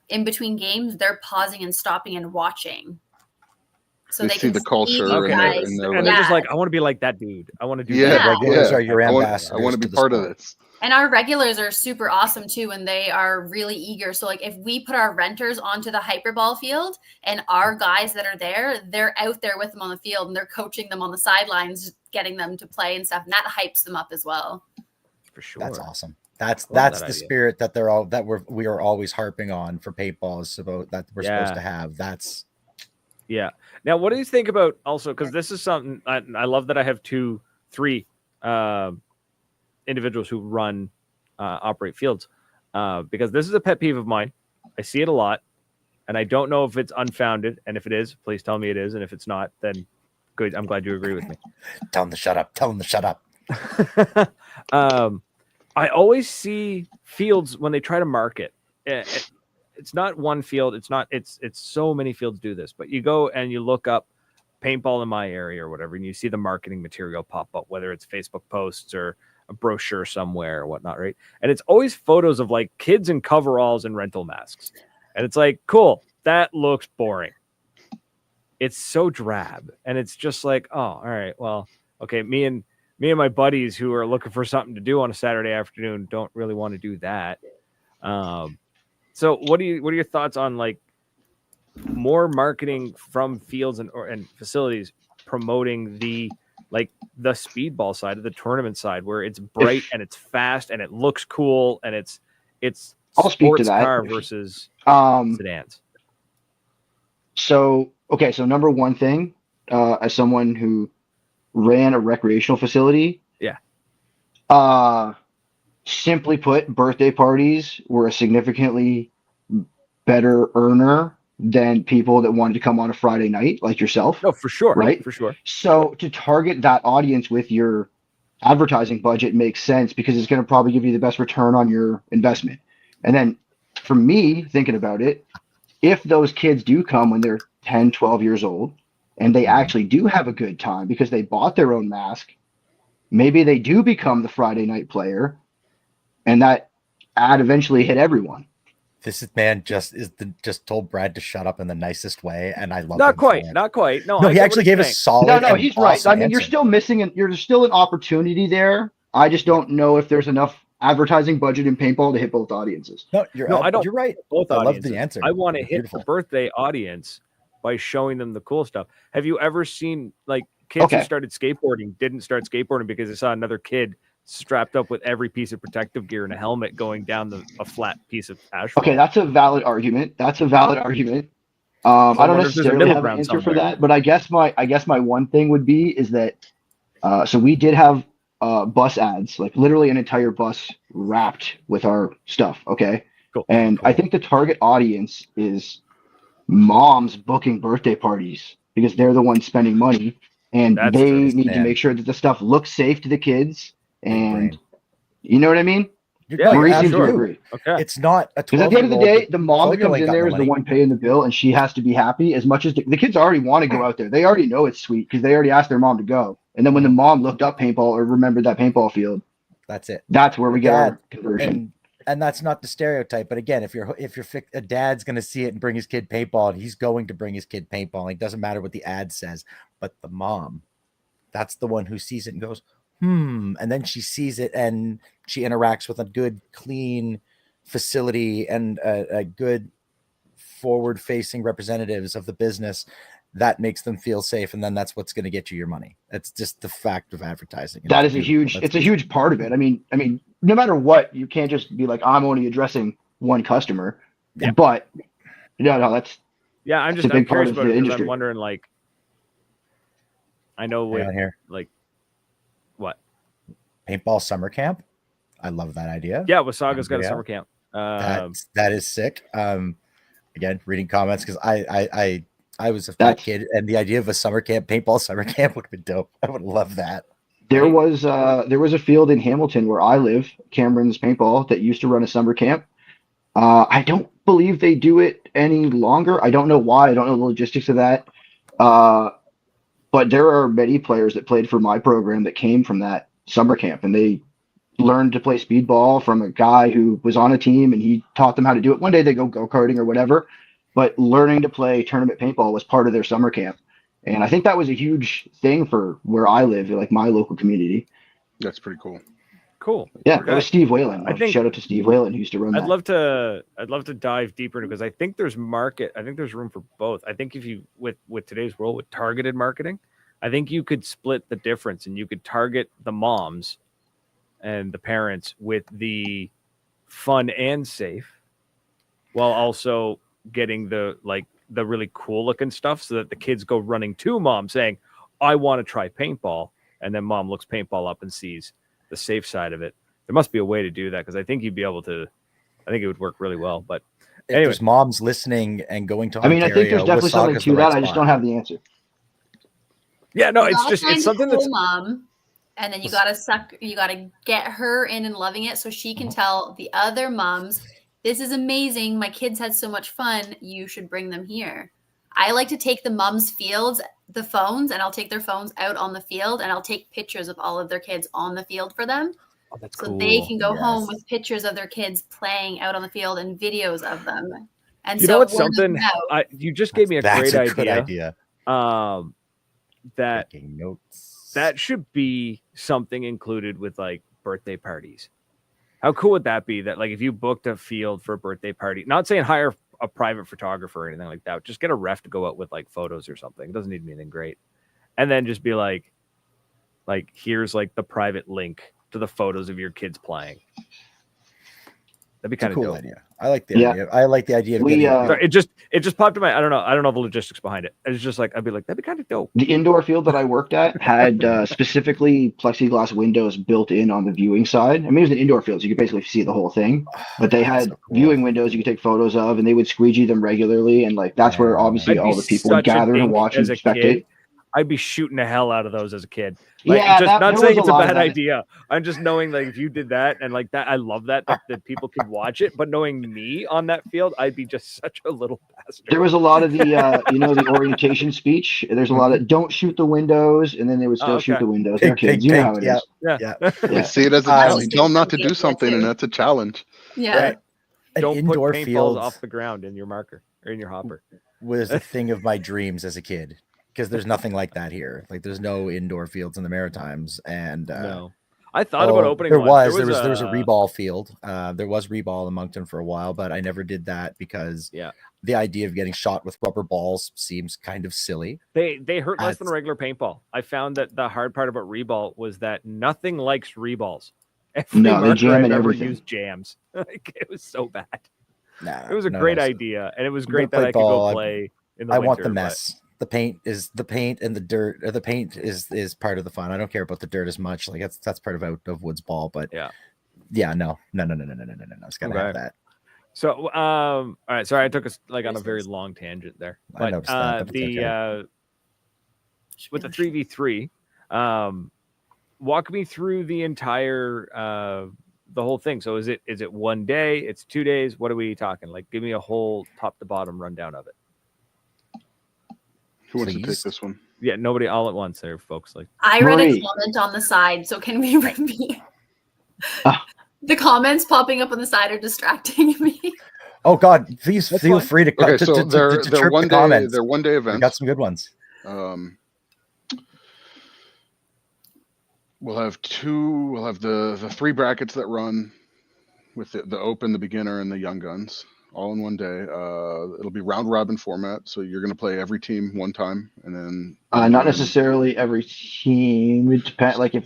in between games, they're pausing and stopping and watching. So they see can the culture and they're just like, I want to be like that dude. I want to do that. Regulars are your ambassadors. I want to be part of this. And our regulars are super awesome too, and they are really eager. So like if we put our renters onto the hyperball field and our guys that are there, they're out there with them on the field and they're coaching them on the sidelines, getting them to play and stuff. And that hypes them up as well. For sure. That's awesome. That's the spirit that we are always harping on for paintball is about that we're supposed to have. That's Now, what do you think about also, because this is something I love that I have 3 individuals who operate fields, because this is a pet peeve of mine. I see it a lot, and I don't know if it's unfounded. And if it is, please tell me it is. And if it's not, then good. I'm glad you agree with me. Tell them to shut up. Tell them to shut up. I always see fields when they try to market. It's not one field. It's so many fields do this, but you go and you look up paintball in my area or whatever, and you see the marketing material pop up, whether it's Facebook posts or a brochure somewhere or whatnot, right? And it's always photos of like kids in coveralls and rental masks. And it's like, cool, that looks boring. It's so drab. And it's just like, oh, all right, well, okay, me and my buddies who are looking for something to do on a Saturday afternoon don't really want to do that. So what are your thoughts on like more marketing from fields and facilities promoting the speedball side of the tournament side, where it's bright and it's fast and it looks cool and it's I'll speak to sports that. car versus sedans. So number one thing, as someone who ran a recreational facility, simply put, birthday parties were a significantly better earner than people that wanted to come on a Friday night like yourself. No, for sure. Right? For sure. So to target that audience with your advertising budget makes sense because it's going to probably give you the best return on your investment. And then for me, thinking about it, if those kids do come when they're 10, 12 years old and they actually do have a good time because they bought their own mask, maybe they do become the Friday night player, and that ad eventually hit everyone. This man just told Brad to shut up in the nicest way, and I love. Not quite. No, he actually gave a solid. No, he's right. I mean, you're still missing, you're still an opportunity there I just don't know if there's enough advertising budget in paintball to hit both audiences. No, I don't. You're right. Both I love audiences. the answer. I want to hit Beautiful. the birthday audience by showing them the cool stuff. Have you ever seen like kids who started skateboarding didn't start skateboarding because they saw another kid strapped up with every piece of protective gear and a helmet going down a flat piece of asphalt? Okay, that's a valid argument. I don't necessarily have an answer for that, but I guess my one thing would be is that so we did have bus ads, like literally an entire bus wrapped with our stuff. Okay. Cool. And I think the target audience is moms booking birthday parties because they're the ones spending money, and That's they true, need to man. make sure that the stuff looks safe to the kids. Big And brain. you know what I mean? Yeah, Marie yeah, seems to sure. agree. Okay. It's not a 12-year-old. Because at the end of the day, the mom that comes 12-year-old in got there no is the money. one paying the bill, and she has to be happy as much as the kids already want to go out there. They already know it's sweet because they already asked their mom to go. And then when the mom looked up paintball or remembered that paintball field, That's it. that's where we get Dad, our conversion. And that's not the stereotype. But again, if a dad's going to see it and bring his kid paintball, and he's going to bring his kid paintball. It doesn't matter what the ad says. But the mom, that's the one who sees it and goes, and then she sees it and she interacts with a good, clean facility and a good forward-facing representatives of the business. That makes them feel safe, and then that's what's going to get you your money. That's just the fact of advertising. That is it's a huge part of it. I mean, no matter what, you can't just be like, I'm only addressing one customer. Yeah. But no, I'm a big part curious of about the it because industry. I'm wondering, like, I know with here. like what Paintball summer camp. I love that idea. Yeah, Wasaga's got a summer camp. That is sick. Again, reading comments because I was a fat kid, and the idea of a summer camp, paintball summer camp, would have been dope. I would love that. There was a field in Hamilton where I live, Cameron's Paintball, that used to run a summer camp. I don't believe they do it any longer. I don't know why. I don't know the logistics of that. But there are many players that played for my program that came from that summer camp, and they learned to play speedball from a guy who was on a team, and he taught them how to do it. One day they go karting or whatever, but learning to play tournament paintball was part of their summer camp. And I think that was a huge thing for where I live, like my local community. That's pretty cool. Cool. Yeah, that was Steve Whalen. I think, shout out to Steve Whalen who used to run that. I'd love to dive deeper into because I think there's room for both. I think if you with today's world with targeted marketing, I think you could split the difference and you could target the moms and the parents with the fun and safe while also getting the really cool looking stuff so that the kids go running to mom saying, I want to try paintball. And then mom looks paintball up and sees the safe side of it. There must be a way to do that because I think you'd be able to. I think it would work really well. But anyway, there's moms listening and going to. I think there's definitely something to that. I just don't have the answer. Yeah, no, it's something that's mom, and then you gotta get her in and loving it so she can tell the other moms, this is amazing. My kids had so much fun. You should bring them here. I like to take the moms' fields, the phones, and I'll take their phones out on the field and I'll take pictures of all of their kids on the field for them. Oh, that's so cool. They can go home with pictures of their kids playing out on the field and videos of them. And you know what's something? You just gave me a great idea. That should be something included with like birthday parties. How cool would that be? That like if you booked a field for a birthday party, not saying hire a private photographer or anything like that, just get a ref to go out with like photos or something. It doesn't need to be anything great. And then just be like here's like the private link to the photos of your kids playing. That'd be kind of cool dope. idea. I like the idea. I like the idea of it just popped in my I don't know the logistics behind it. It's just like I'd be like, that'd be kind of dope. The indoor field that I worked at had specifically plexiglass windows built in on the viewing side. I mean, it was an indoor field, so you could basically see the whole thing. But they had viewing windows you could take photos of, and they would squeegee them regularly. And like that's where obviously all the people would gather to watch and spectate. I'd be shooting the hell out of those as a kid. Not saying it's a bad idea. I'm just knowing like if you did that and like that, I love that people could watch it. But knowing me on that field, I'd be just such a little bastard. There was a lot of the the orientation speech. There's a lot of don't shoot the windows, and then they would still shoot the windows. They're kids, you know how it is. Yeah. See it as a challenge. Tell them not to do something, and that's a challenge. Yeah. Right. Don't put paintballs off the ground in your marker or in your hopper. Was a thing of my dreams as a kid. Because there's nothing like that here. Like there's no indoor fields in the Maritimes, and no. I thought about opening there one. was a reball field. There was reball in Moncton for a while, but I never did that because the idea of getting shot with rubber balls seems kind of silly. They hurt less than regular paintball. I found that the hard part about reball was that nothing likes reballs. Every they jam and everything. Used jams. Like, it was so bad. Nah, it was a great idea, and it was great that I could go play in the winter. I want the mess. The paint and the dirt. The paint is part of the fun. I don't care about the dirt as much. Like that's part of out of woods ball. But no. It's gotta have that. So all right. Sorry, I took us like on a very long tangent there. But I noticed that, but with the 3v3, walk me through the entire the whole thing. So is it 1 day? It's 2 days? What are we talking? Like, give me a whole top to bottom rundown of it. Who wants to take this one? Yeah, nobody all at once there, folks. Like, I read a comment on the side, so can we repeat? The comments popping up on the side are distracting me. Oh God, please feel free to okay, so they're 1 day. They're 1 day events. I got some good ones. We'll have the 3 brackets that run with the open, the beginner, and the young guns, all in 1 day. It'll be round robin format, so you're going to play every team one time, and then not necessarily every team. It depends. Like if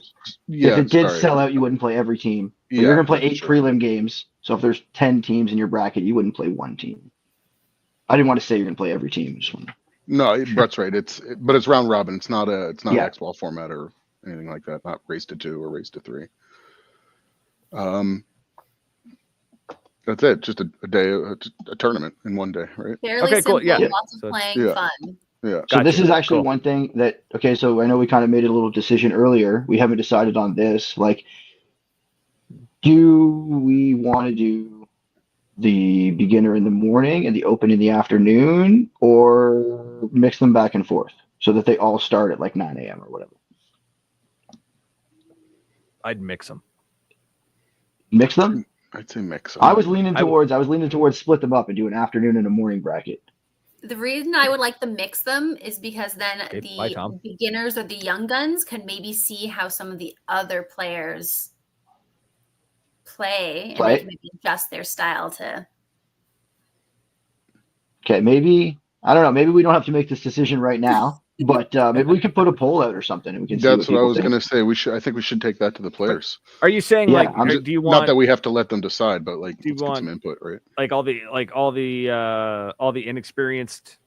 it did sell out, you wouldn't play every team. You're going to play 8 prelim games. So if there's 10 teams in your bracket, you wouldn't play one team. I didn't want to say you're going to play every team. No, Brett's right. But it's round robin. It's not an X-ball format or anything like that. Not race to 2 or race to 3. That's it. Just a day, a tournament in 1 day, right? Fairly simple. Cool. Yeah. Lots of playing fun. Yeah. So this is actually one thing that, okay, so I know we kind of made a little decision earlier. We haven't decided on this. Like, do we want to do the beginner in the morning and the open in the afternoon, or mix them back and forth so that they all start at like 9 a.m. or whatever? I'd mix them. Mix them? I'd say mix them. I was leaning towards split them up and do an afternoon and a morning bracket. The reason I would like to mix them is because then the beginners or the young guns can maybe see how some of the other players play. And maybe adjust their style to. Okay, maybe, I don't know, maybe we don't have to make this decision right now, but maybe we could put a poll out or something and we can see That's what I was going to say. I think we should take that to the players. Are you saying do you want, not that we have to let them decide, but like let's get some input, right? Like all the inexperienced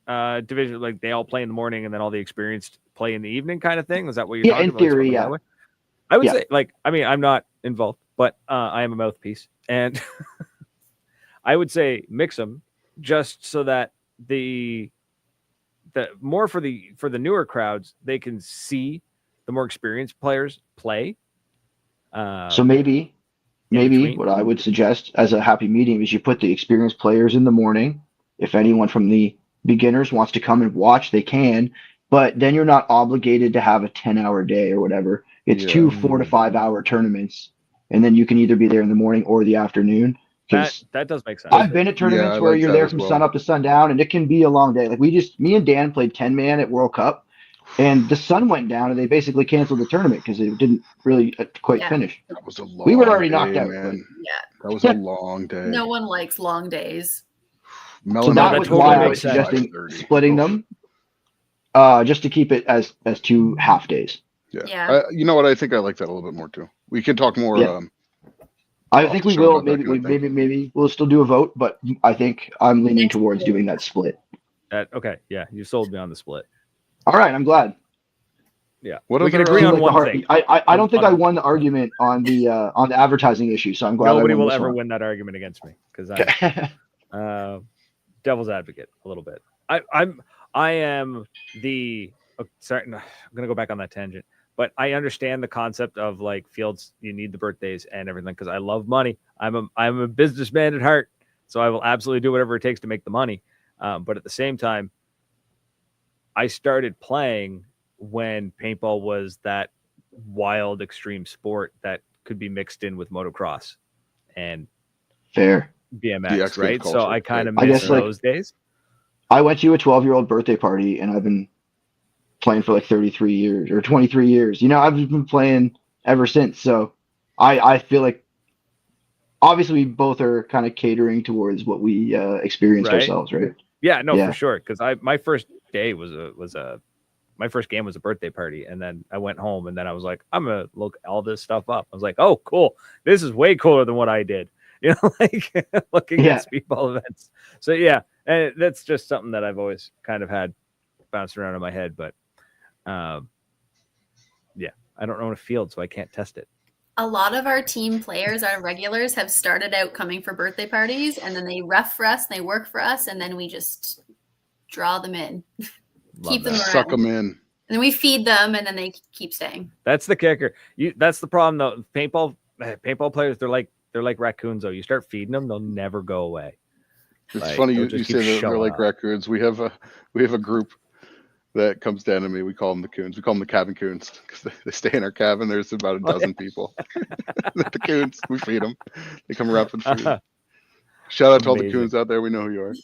division, like they all play in the morning and then all the experienced play in the evening kind of thing? Is that what you're talking about? In theory, yeah. I would say, like, I mean, I'm not involved, but I am a mouthpiece, and I would say mix them just so that the more for the newer crowds, they can see the more experienced players play. So maybe what I would suggest as a happy medium is you put the experienced players in the morning. If anyone from the beginners wants to come and watch, they can, but then you're not obligated to have a 10-hour day or whatever. It's 2 4 to 5 hour tournaments, and then you can either be there in the morning or the afternoon. That does make sense. I've been at tournaments where you're there from sun up to sundown, and it can be a long day. Like me and Dan played 10-man at World Cup, and the sun went down, and they basically canceled the tournament because it didn't really quite finish. That was a long we were already knocked out. Man. That was a long day. No one likes long days. So that was why I was suggesting splitting them, just to keep it as 2 half days. Yeah. You know what? I think I like that a little bit more too. We can talk more. Yeah. I think we will. Maybe we'll still do a vote, but I think I'm leaning towards doing that split. Okay. Yeah, you sold me on the split. All right, I'm glad. Yeah, we can agree on one thing. I don't think I won the argument on the advertising issue, so I'm glad. Nobody will ever win that argument against me because I'm devil's advocate a little bit. I am the. Oh, sorry, no, I'm gonna go back on that tangent. But I understand the concept of like fields. You need the birthdays and everything because I love money. I'm a businessman at heart, so I will absolutely do whatever it takes to make the money. But at the same time, I started playing when paintball was that wild extreme sport that could be mixed in with motocross and BMX, right? Culture. So I kind of miss those days. I went to a 12-year-old birthday party, and I've been playing for like 33 years or 23 years. You know, I've been playing ever since. So I feel like obviously we both are kind of catering towards what we experienced Right. ourselves, right? Yeah, no, Yeah. for sure. Because my first day was my first game was a birthday party, and then I went home, and then I was like, I'm gonna look all this stuff up. I was like, oh, cool, this is way cooler than what I did. You know, like looking at speedball events. So yeah, and that's just something that I've always kind of had bounced around in my head. But yeah, I don't own a field, so I can't test it. A lot of our team players, our regulars, have started out coming for birthday parties, and then they ref for us, and they work for us, and then we just draw them in, keep them around, suck them in, and then we feed them, and then they keep staying. That's the kicker. That's the problem, though. Paintball players, they're like raccoons, though. You start feeding them, they'll never go away. It's funny you say that they're like raccoons. We have a group that comes down to me. We call them the coons. We call them the cabin coons because they stay in our cabin. There's about a dozen people. The coons, we feed them. They come around for the food. Shout out to all the coons out there. We know who you are.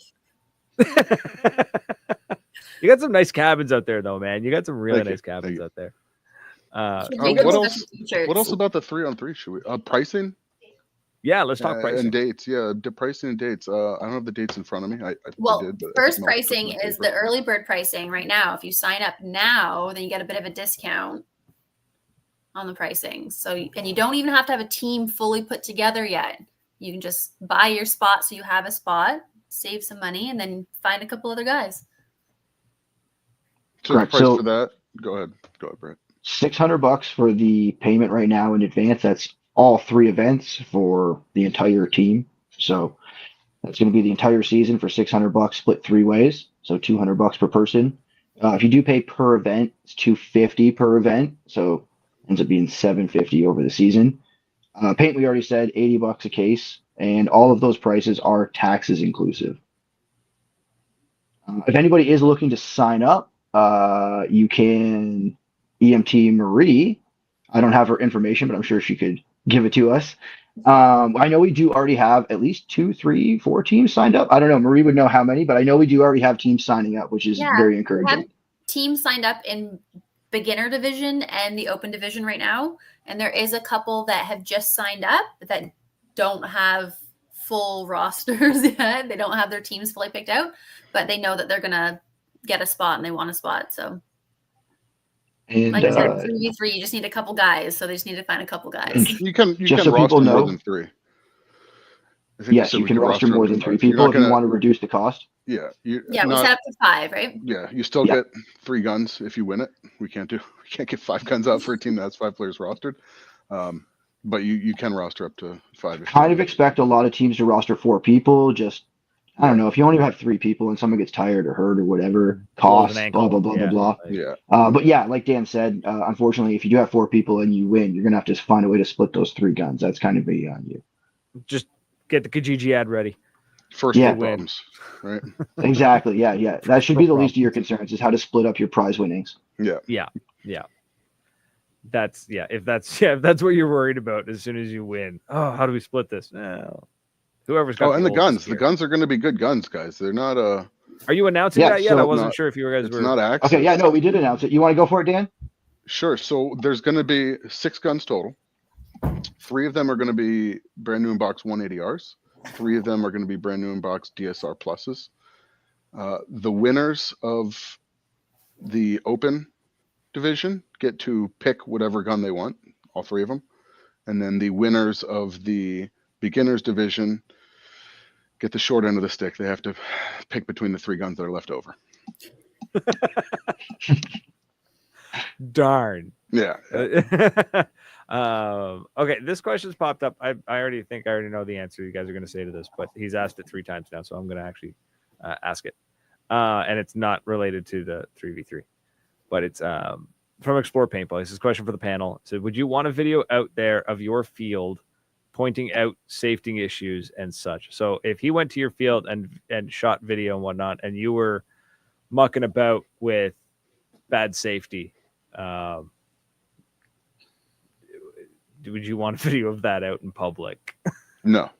You got some nice cabins out there, though, man. You got some really nice cabins out there. What else about the 3-on-3? Should we pricing? Yeah, let's talk pricing and dates. Yeah, the pricing and dates. I don't have the dates in front of me. First pricing is the early bird pricing right now. If you sign up now, then you get a bit of a discount on the pricing. So, and you don't even have to have a team fully put together yet. You can just buy your spot so you have a spot, save some money, and then find a couple other guys. So the price for that? Go ahead, Brett. $600 for the payment right now in advance. That's all 3 events for the entire team. So that's going to be the entire season for $600 split 3 ways. So $200 per person. If you do pay per event, it's $250 per event. So it ends up being $750 over the season. Paint, we already said $80 a case, and all of those prices are taxes inclusive. If anybody is looking to sign up, you can EMT Marie. I don't have her information, but I'm sure she could give it to us. I know we do already have at least 2, 3, 4 teams signed up. I don't know. Marie would know how many, but I know we do already have teams signing up, which is very encouraging. We have teams signed up in beginner division and the open division right now. And there is a couple that have just signed up that don't have full rosters yet. They don't have their teams fully picked out, but they know that they're going to get a spot and they want a spot. So and, like I said, 3v3, you just need a couple guys. So they just need to find a couple guys. You can roster more than 3. Yes, you can roster more than 3 people if you want to reduce the cost. Yeah. We set up to 5, right? Yeah. You still get 3 guns if you win it. We can't get 5 guns out for a team that has 5 players rostered. But you can roster up to 5. Kind of expect a lot of teams to roster 4 people. Just, I don't know, if you only have 3 people and someone gets tired or hurt or whatever, cost, blah, blah, blah, blah, blah. Yeah. But yeah, like Dan said, unfortunately, if you do have 4 people and you win, you're going to have to find a way to split those 3 guns. That's kind of beyond you. Just get the Kijiji ad ready. First problems, right? Exactly. Yeah. That should be the least of your concerns, is how to split up your prize winnings. Yeah. If that's what you're worried about as soon as you win. Oh, how do we split this? Whoever's got and the guns. The guns are going to be good guns, guys. They're not Are you announcing that yet? I wasn't sure if you guys were. It's not access. Okay, no, we did announce it. You want to go for it, Dan? Sure. So there's going to be 6 guns total. 3 of them are going to be brand new in box 180Rs. 3 of them are going to be brand new in box DSR pluses. The winners of the open division get to pick whatever gun they want, all 3 of them. And then the winners of the beginners division get the short end of the stick. They have to pick between the 3 guns that are left over. Darn. Yeah. Okay, this question's popped up. I already know the answer you guys are going to say to this, but he's asked it 3 times now, so I'm going to actually ask it. And it's not related to the 3v3, but it's from Explore Paintball. This is a question for the panel. So, would you want a video out there of your field pointing out safety issues and such? So, if he went to your field and shot video and whatnot, and you were mucking about with bad safety, would you want a video of that out in public? No.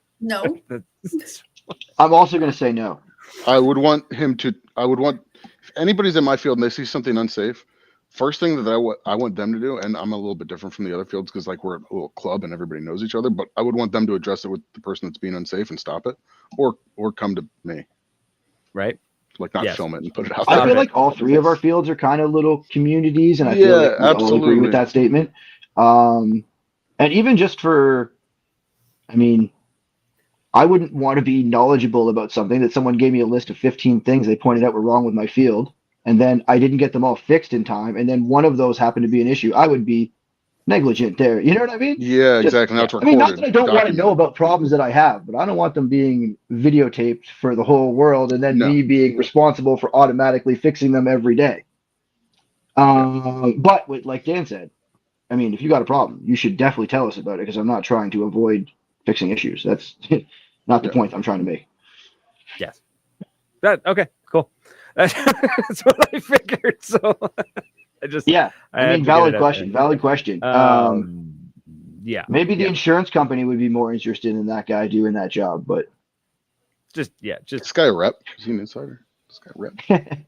I'm also going to say no. I would want if anybody's in my field and they see something unsafe, first thing that I want them to do, and I'm a little bit different from the other fields because like we're a little club and everybody knows each other, but I would want them to address it with the person that's being unsafe and stop it, or come to me, right? like not Yes. film it and put it out I there. feel like all three of our fields are kind of little communities, and I Yeah, feel like we all agree absolutely. with that statement. And even just for, I mean, I wouldn't want to be knowledgeable about something that someone gave me a list of 15 things they pointed out were wrong with my field, and then I didn't get them all fixed in time, and then one of those happened to be an issue. I would be negligent there. You know what I mean? Yeah, Just- exactly. Now it's I mean, not recorded, that I don't want to know documented. about problems that I have, but I don't want them being videotaped for the whole world and then No. me being responsible for automatically fixing them every day. But like Dan said, I mean, if you got a problem, you should definitely tell us about it because I'm not trying to avoid fixing issues. That's not the point I'm trying to make. Yes. Okay, cool. That's what I figured. So I just Yeah, I I had mean, to get valid it out question. there. Valid question. Yeah. Maybe the yeah. insurance company would be more interested in that guy doing that job, but Just This guy a rep? Is he an insider? This guy a rep?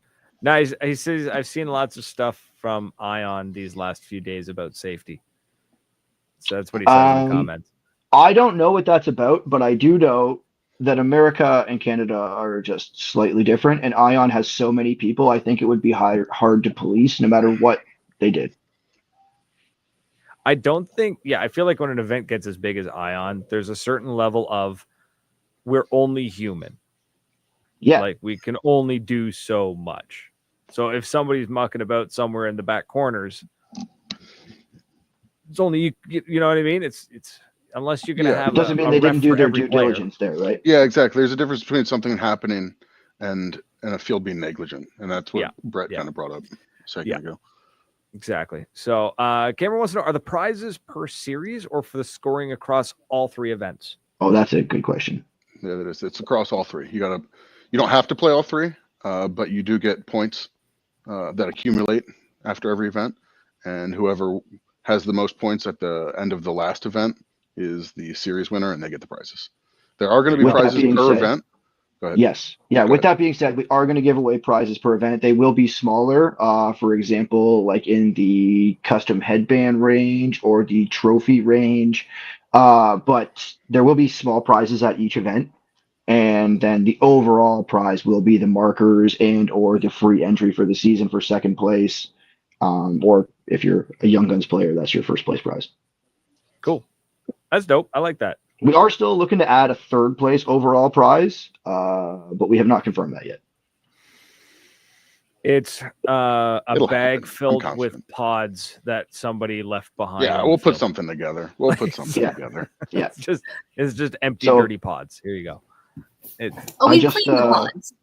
no. He says I've seen lots of stuff from Ion these last few days about safety. So that's what he says in the comments. I don't know what that's about, but I do know that America and Canada are just slightly different, and Ion has so many people. I think it would be hard to police no matter what they did. I don't think. Yeah, I feel like when an event gets as big as Ion, there's a certain level of we're only human. Yeah, Like we can only do so much. So if somebody's mucking about somewhere in the back corners, it's only you know what I mean? It's unless you're gonna have it doesn't mean a they ref didn't do for their every due player. diligence there, right? Yeah, exactly. There's a difference between something happening and a field being negligent, and that's what Brett kind of brought up a second ago. Exactly. So Cameron wants to know, are the prizes per series or for the scoring across all three events? Oh, that's a good question. Yeah, that is. It's across all three. You don't have to play all three, but you do get points that accumulate after every event, and whoever has the most points at the end of the last event is the series winner, and they get the prizes. There are going to be prizes per event. Go ahead. Yes. Yeah. With that being said, we are going to give away prizes per event. They will be smaller. For example, like in the custom headband range or the trophy range. But there will be small prizes at each event. And then the overall prize will be the markers and or the free entry for the season for second place. Or if you're a Young Guns player, that's your first place prize. Cool. That's dope. I like that. We are still looking to add a third place overall prize, but we have not confirmed that yet. It's a It'll bag happen. filled I'm with confident. pods that somebody left behind. Yeah, on we'll the put field. something together. We'll put something together. Yeah. It's just empty, So- dirty pods. Here you go. We just, clean the pods.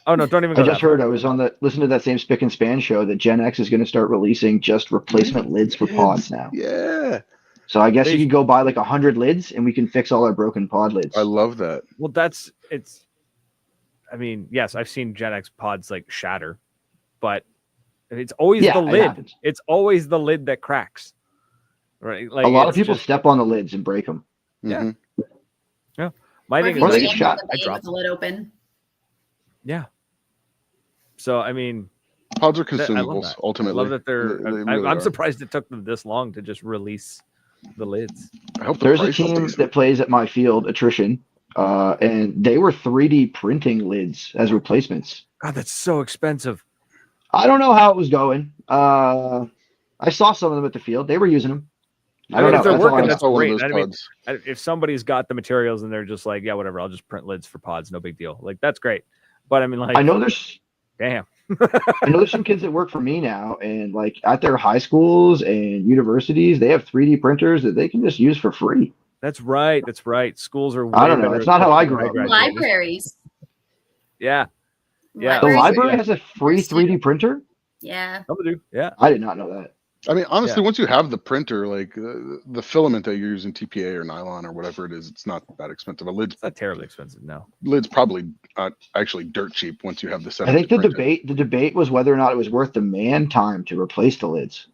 Oh no! Don't even. Go I just that heard far. I was on listening to that same Spick and Span show that Gen X is going to start releasing just replacement lids for pods now. Yeah, So I guess you could go buy like 100 lids and we can fix all our broken pod lids. I love that. Well, it's. I mean, yes, I've seen Gen X pods like shatter, but it's always Yeah, the it lid. happens. It's always the lid that cracks. Right? Like a lot of it's people just- step on the lids and break them. Yeah. Mhm. Yeah. My Or thing if Or is they you get stand shot. on the I bay drop with the lid open. Yeah. So I mean, Pods are I love consumables. that. Ultimately, I love that they're. They really I'm are. surprised it took them this long to just release the lids. I hope the There's a price is team decent. that plays at my field, Attrition, and they were 3D printing lids as replacements. God, that's so expensive. I don't know how it was going. I saw some of them at the field. They were using them. I don't know. If they're That's all I working, know. that's saw one of great. those I mean, pods. if somebody's got the materials and they're just like, yeah, whatever, I'll just print lids for pods, no big deal. Like that's great. But I mean, like, I know there's damn. I know there's some kids that work for me now, and like at their high schools and universities, they have 3D printers that they can just use for free. That's right. That's right. Schools are. I don't way know. better It's not how equipped I than grew up. graduated. Libraries. Yeah. Yeah. The Libraries library are- has a free 3D printer? Yeah. Some do. Yeah. I did not know that. I mean, honestly, once you have the printer, like the filament that you're using, TPA or nylon or whatever it is, it's not that expensive. It's not terribly expensive now. Lid's probably actually dirt cheap once you have the setup. I think to the print it. debate was whether or not it was worth the man time to replace the lids.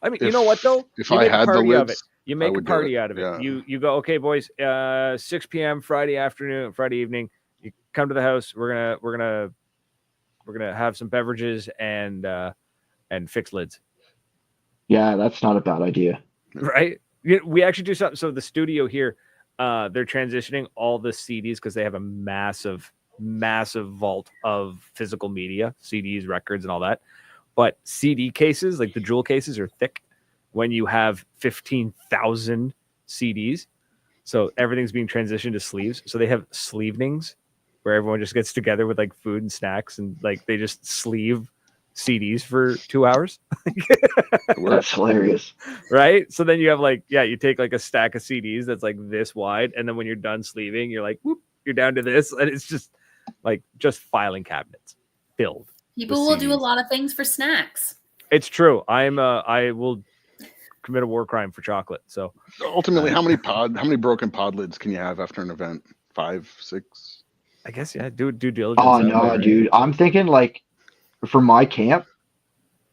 I mean, you know what though? If You I make a had the party of it. lids, You I make a would do party it. out of it. Yeah. You go, okay, boys. 6 p.m. Friday afternoon, Friday evening. You come to the house. We're gonna We're gonna have some beverages and fix lids. Yeah, that's not a bad idea. Right? We actually do something. So the studio here, they're transitioning all the CDs because they have a massive vault of physical media, CDs, records, and all that. But CD cases, like the jewel cases, are thick when you have 15,000 CDs. So everything's being transitioned to sleeves. So they have sleevenings where everyone just gets together with like food and snacks and like they just sleeve CDs for 2 hours. That's hilarious. Right? So then you have like, you take like a stack of CDs that's like this wide. And then when you're done sleeving, you're like, whoop, you're down to this. And it's just like filing cabinets filled. People will do a lot of things for snacks. It's true. I will commit a war crime for chocolate. So ultimately, how many broken pod lids can you have after an event? 5, 6? I guess, yeah. Do diligence. Oh no, dude. I'm thinking like for my camp,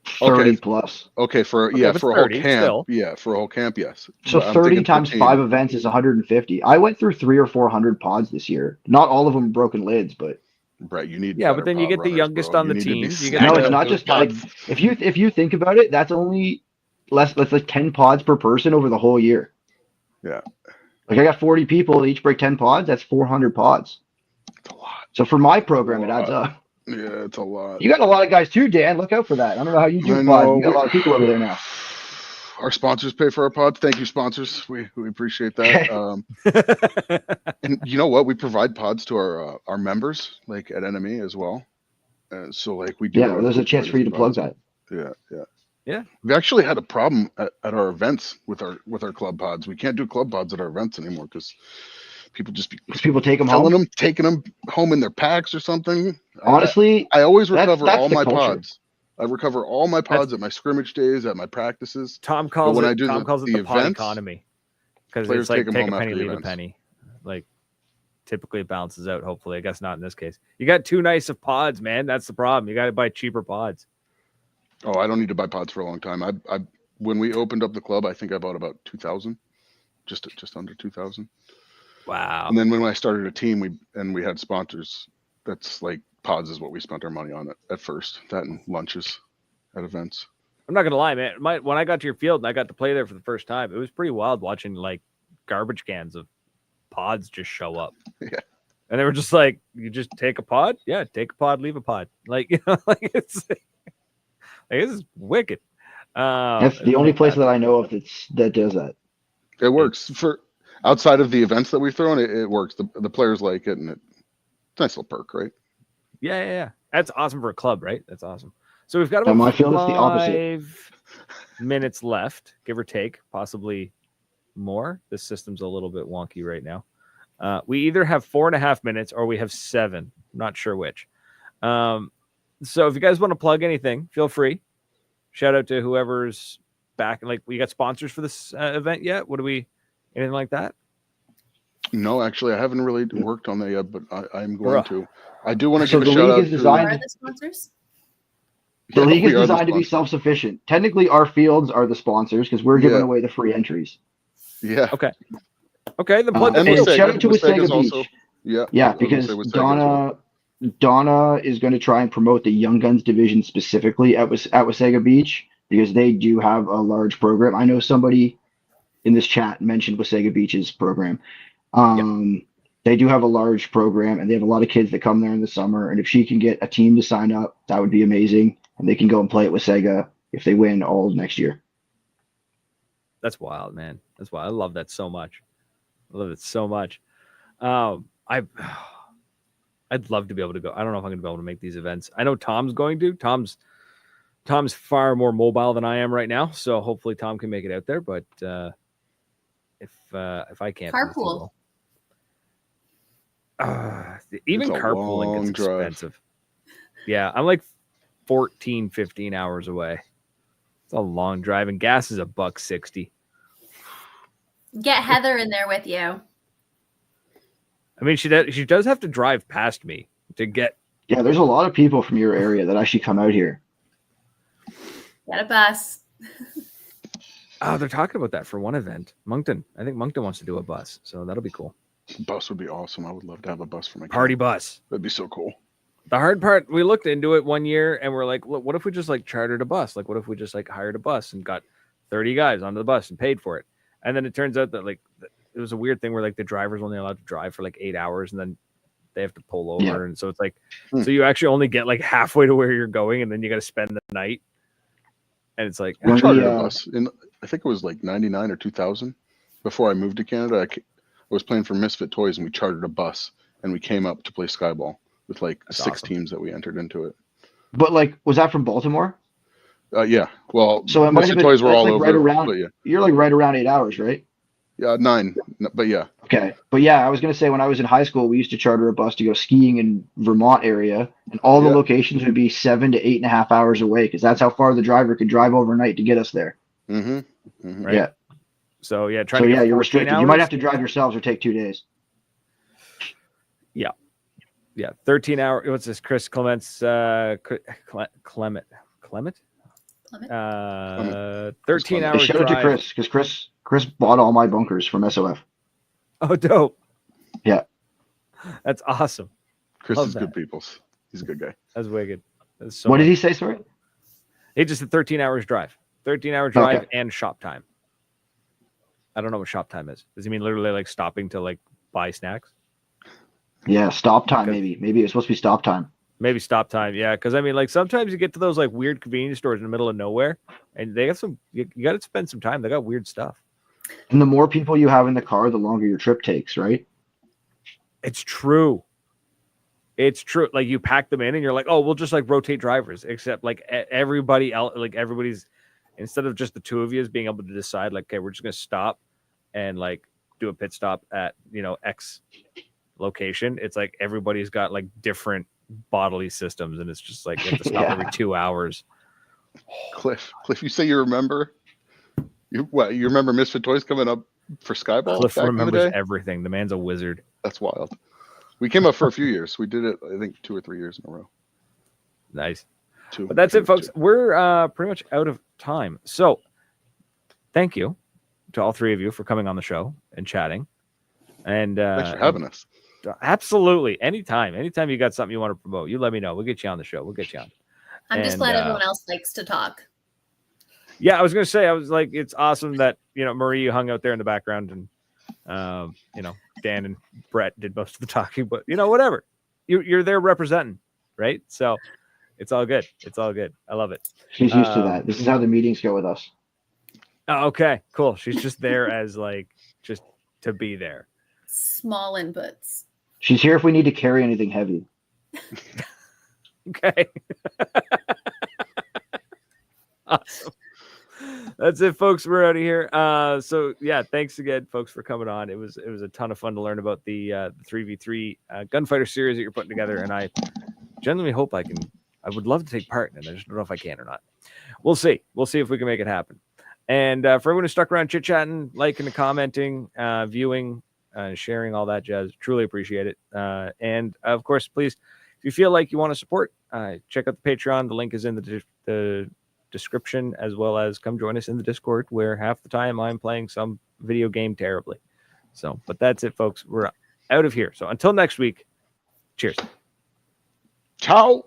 30 plus. Okay, for a whole camp. Still. Yeah, for a whole camp, yes. So 30 times 5 events is 150. I went through 300 or 400 pods this year. Not all of them broken lids, but right, you need. Yeah, but then you get the youngest on the team. No, it's not just like if you think about it, that's only that's like 10 pods per person over the whole year. Yeah. Like I got 40 people that each break 10 pods. That's 400 pods. It's a lot. So for my program, it adds up. Yeah, it's a lot. You got a lot of guys too, Dan. Look out for that. I don't know how you do pods. You got a lot of people over there now. Our sponsors pay for our pods. Thank you, sponsors. We appreciate that. And you know what? We provide pods to our members, like at NME as well. So like we do. Yeah, there's a chance for you to plug that. Yeah. We actually had a problem at our events with our club pods. We can't do club pods at our events anymore because people take them home, taking them home in their packs or something. Honestly, I always recover that's all my culture. pods. I recover all my pods at my scrimmage days, at my practices. Tom calls it the pod economy because it's like take a penny, leave a penny. Like typically it balances out. Hopefully, I guess not in this case. You got too nice of pods, man. That's the problem. You got to buy cheaper pods. Oh, I don't need to buy pods for a long time. I when we opened up the club, I think I bought about 2,000, just under 2,000. Wow. And then when I started a team, we had sponsors. That's like pods is what we spent our money on at first. That and lunches at events. I'm not gonna lie, man. When I got to your field and I got to play there for the first time, it was pretty wild watching like garbage cans of pods just show up. Yeah. And they were just like, you just take a pod? Yeah, take a pod, leave a pod. Like, you know, like it's like, this is wicked. That's the only place that I know of that does that. It works for outside of the events that we've thrown. It works. The players like it, and it's a nice little perk, right? Yeah. That's awesome for a club, right? That's awesome. So we've got about my field, it's the 5 minutes left, give or take, possibly more. This system's a little bit wonky right now. We either have 4.5 minutes or we have 7. I'm not sure which. So if you guys want to plug anything, feel free. Shout out to whoever's back. Like, we got sponsors for this event yet? Anything like that? No, actually, I haven't really worked on that yet, but I'm going to. I do want to give a shout out to. Are the sponsors? The league is designed to be self-sufficient. Technically, our fields are the sponsors because we're giving away the free entries. Yeah. Okay. Then plug the field. Shout out to Wasaga Beach. also, yeah, because Donna is going to try and promote the Young Guns division specifically at Wasaga Beach because they do have a large program. I know somebody in this chat mentioned Wasaga Beach's program. They do have a large program and they have a lot of kids that come there in the summer. And if she can get a team to sign up, that would be amazing. And they can go and play at Wasaga if they win all next year. That's wild, man. That's wild. I love that so much. I'd love to be able to go. I don't know if I'm going to be able to make these events. I know Tom's going to. Tom's far more mobile than I am right now, so hopefully Tom can make it out there. But if I can't, carpool. Even carpooling is expensive. Yeah, I'm like 14, 15 hours away. It's a long drive, and gas is $1.60. Get Heather in there with you. I mean, she does have to drive past me to get. Yeah, there's a lot of people from your area that actually come out here. Get a bus. Oh, they're talking about that for one event. Moncton. I think Moncton wants to do a bus, so that'll be cool. Bus would be awesome. I would love to have a bus for my party camp. Bus. That'd be so cool. The hard part, we looked into it one year and we're like, what if we just like chartered a bus? Like, what if we just like hired a bus and got 30 guys onto the bus and paid for it? And then it turns out that like it was a weird thing where like the driver's only allowed to drive for like 8 hours and then they have to pull over. Yeah. And so it's like, so you actually only get like halfway to where you're going and then you got to spend the night. And it's like, I chartered a bus in, I think it was like 99 or 2000. Before I moved to Canada, I was playing for Misfit Toys and we chartered a bus and we came up to play Skyball with like That's 6 awesome. teams that we entered into it. But like, was that from Baltimore? Yeah. Well, So it might have Misfit been Toys were that's all like over. right around. But yeah. You're like right around 8 hours, right? Yeah, 9. But yeah. Okay. But yeah, I was gonna say when I was in high school, we used to charter a bus to go skiing in Vermont area, and all the locations would be 7 to 8.5 hours away because that's how far the driver could drive overnight to get us there. Mm-hmm. Mm-hmm. Right. Yeah. So yeah, So yeah, you're restricted. You might have to drive yourselves or take 2 days. Yeah, 13 hour. What's this? Chris Clement's Clement. 13 Hey, hours Shout out to drive. Chris because Chris bought all my bunkers from SOF. Oh, dope. Yeah. That's awesome. Chris Love is that. good people. He's a good guy. That's wicked. That's so What did much. he say? Sorry. He just said 13 hours drive. 13-hour drive and shop time. I don't know what shop time is. Does he mean literally like stopping to like buy snacks? Yeah, stop time maybe. Maybe it's supposed to be stop time. Maybe stop time. Yeah, because I mean, like sometimes you get to those like weird convenience stores in the middle of nowhere, and they got some. You got to spend some time. They got weird stuff. And the more people you have in the car, the longer your trip takes, right? It's true. It's true. Like you pack them in, and you're like, oh, we'll just like rotate drivers. Except like everybody else, like everybody's instead of just the two of you is being able to decide, like, okay, we're just gonna stop and like do a pit stop at X location. It's like everybody's got like different bodily systems, and it's just like you have to stop every 2 hours. Cliff, you say you remember? You remember Misfit Toys coming up for Skyball? Cliff back in the remembers day? everything. The man's a wizard. That's wild. We came up for a few years. We did it, I think, 2 or 3 years in a row. Nice. 2. But that's it, folks. We're pretty much out of time. So thank you to all three of you for coming on the show and chatting. And thanks for having us. Absolutely. Anytime you got something you want to promote, you let me know. We'll get you on the show. We'll get you on. I'm just glad everyone else likes to talk. Yeah, I was going to say, I was like, it's awesome that, Marie, you hung out there in the background and, Dan and Brett did most of the talking, but whatever. You're there representing, right? So it's all good. It's all good. I love it. She's used to that. This is how the meetings go with us. Oh, okay, cool. She's just there as like, just to be there. Small inputs. She's here if we need to carry anything heavy. Okay. Awesome. That's it, folks. We're out of here. So yeah, thanks again, folks, for coming on. It was a ton of fun to learn about the 3v3 Gunfighter series that you're putting together, and I genuinely hope I can. I would love to take part in it. I just don't know if I can or not. We'll see. We'll see if we can make it happen. And for everyone who stuck around chit-chatting, liking and commenting, viewing, sharing, all that jazz, truly appreciate it. And of course, please, if you feel like you want to support, check out the Patreon. The link is in the description, as well as come join us in the Discord, where half the time I'm playing some video game terribly. So, but that's it, folks. We're out of here. So until next week, cheers. Ciao.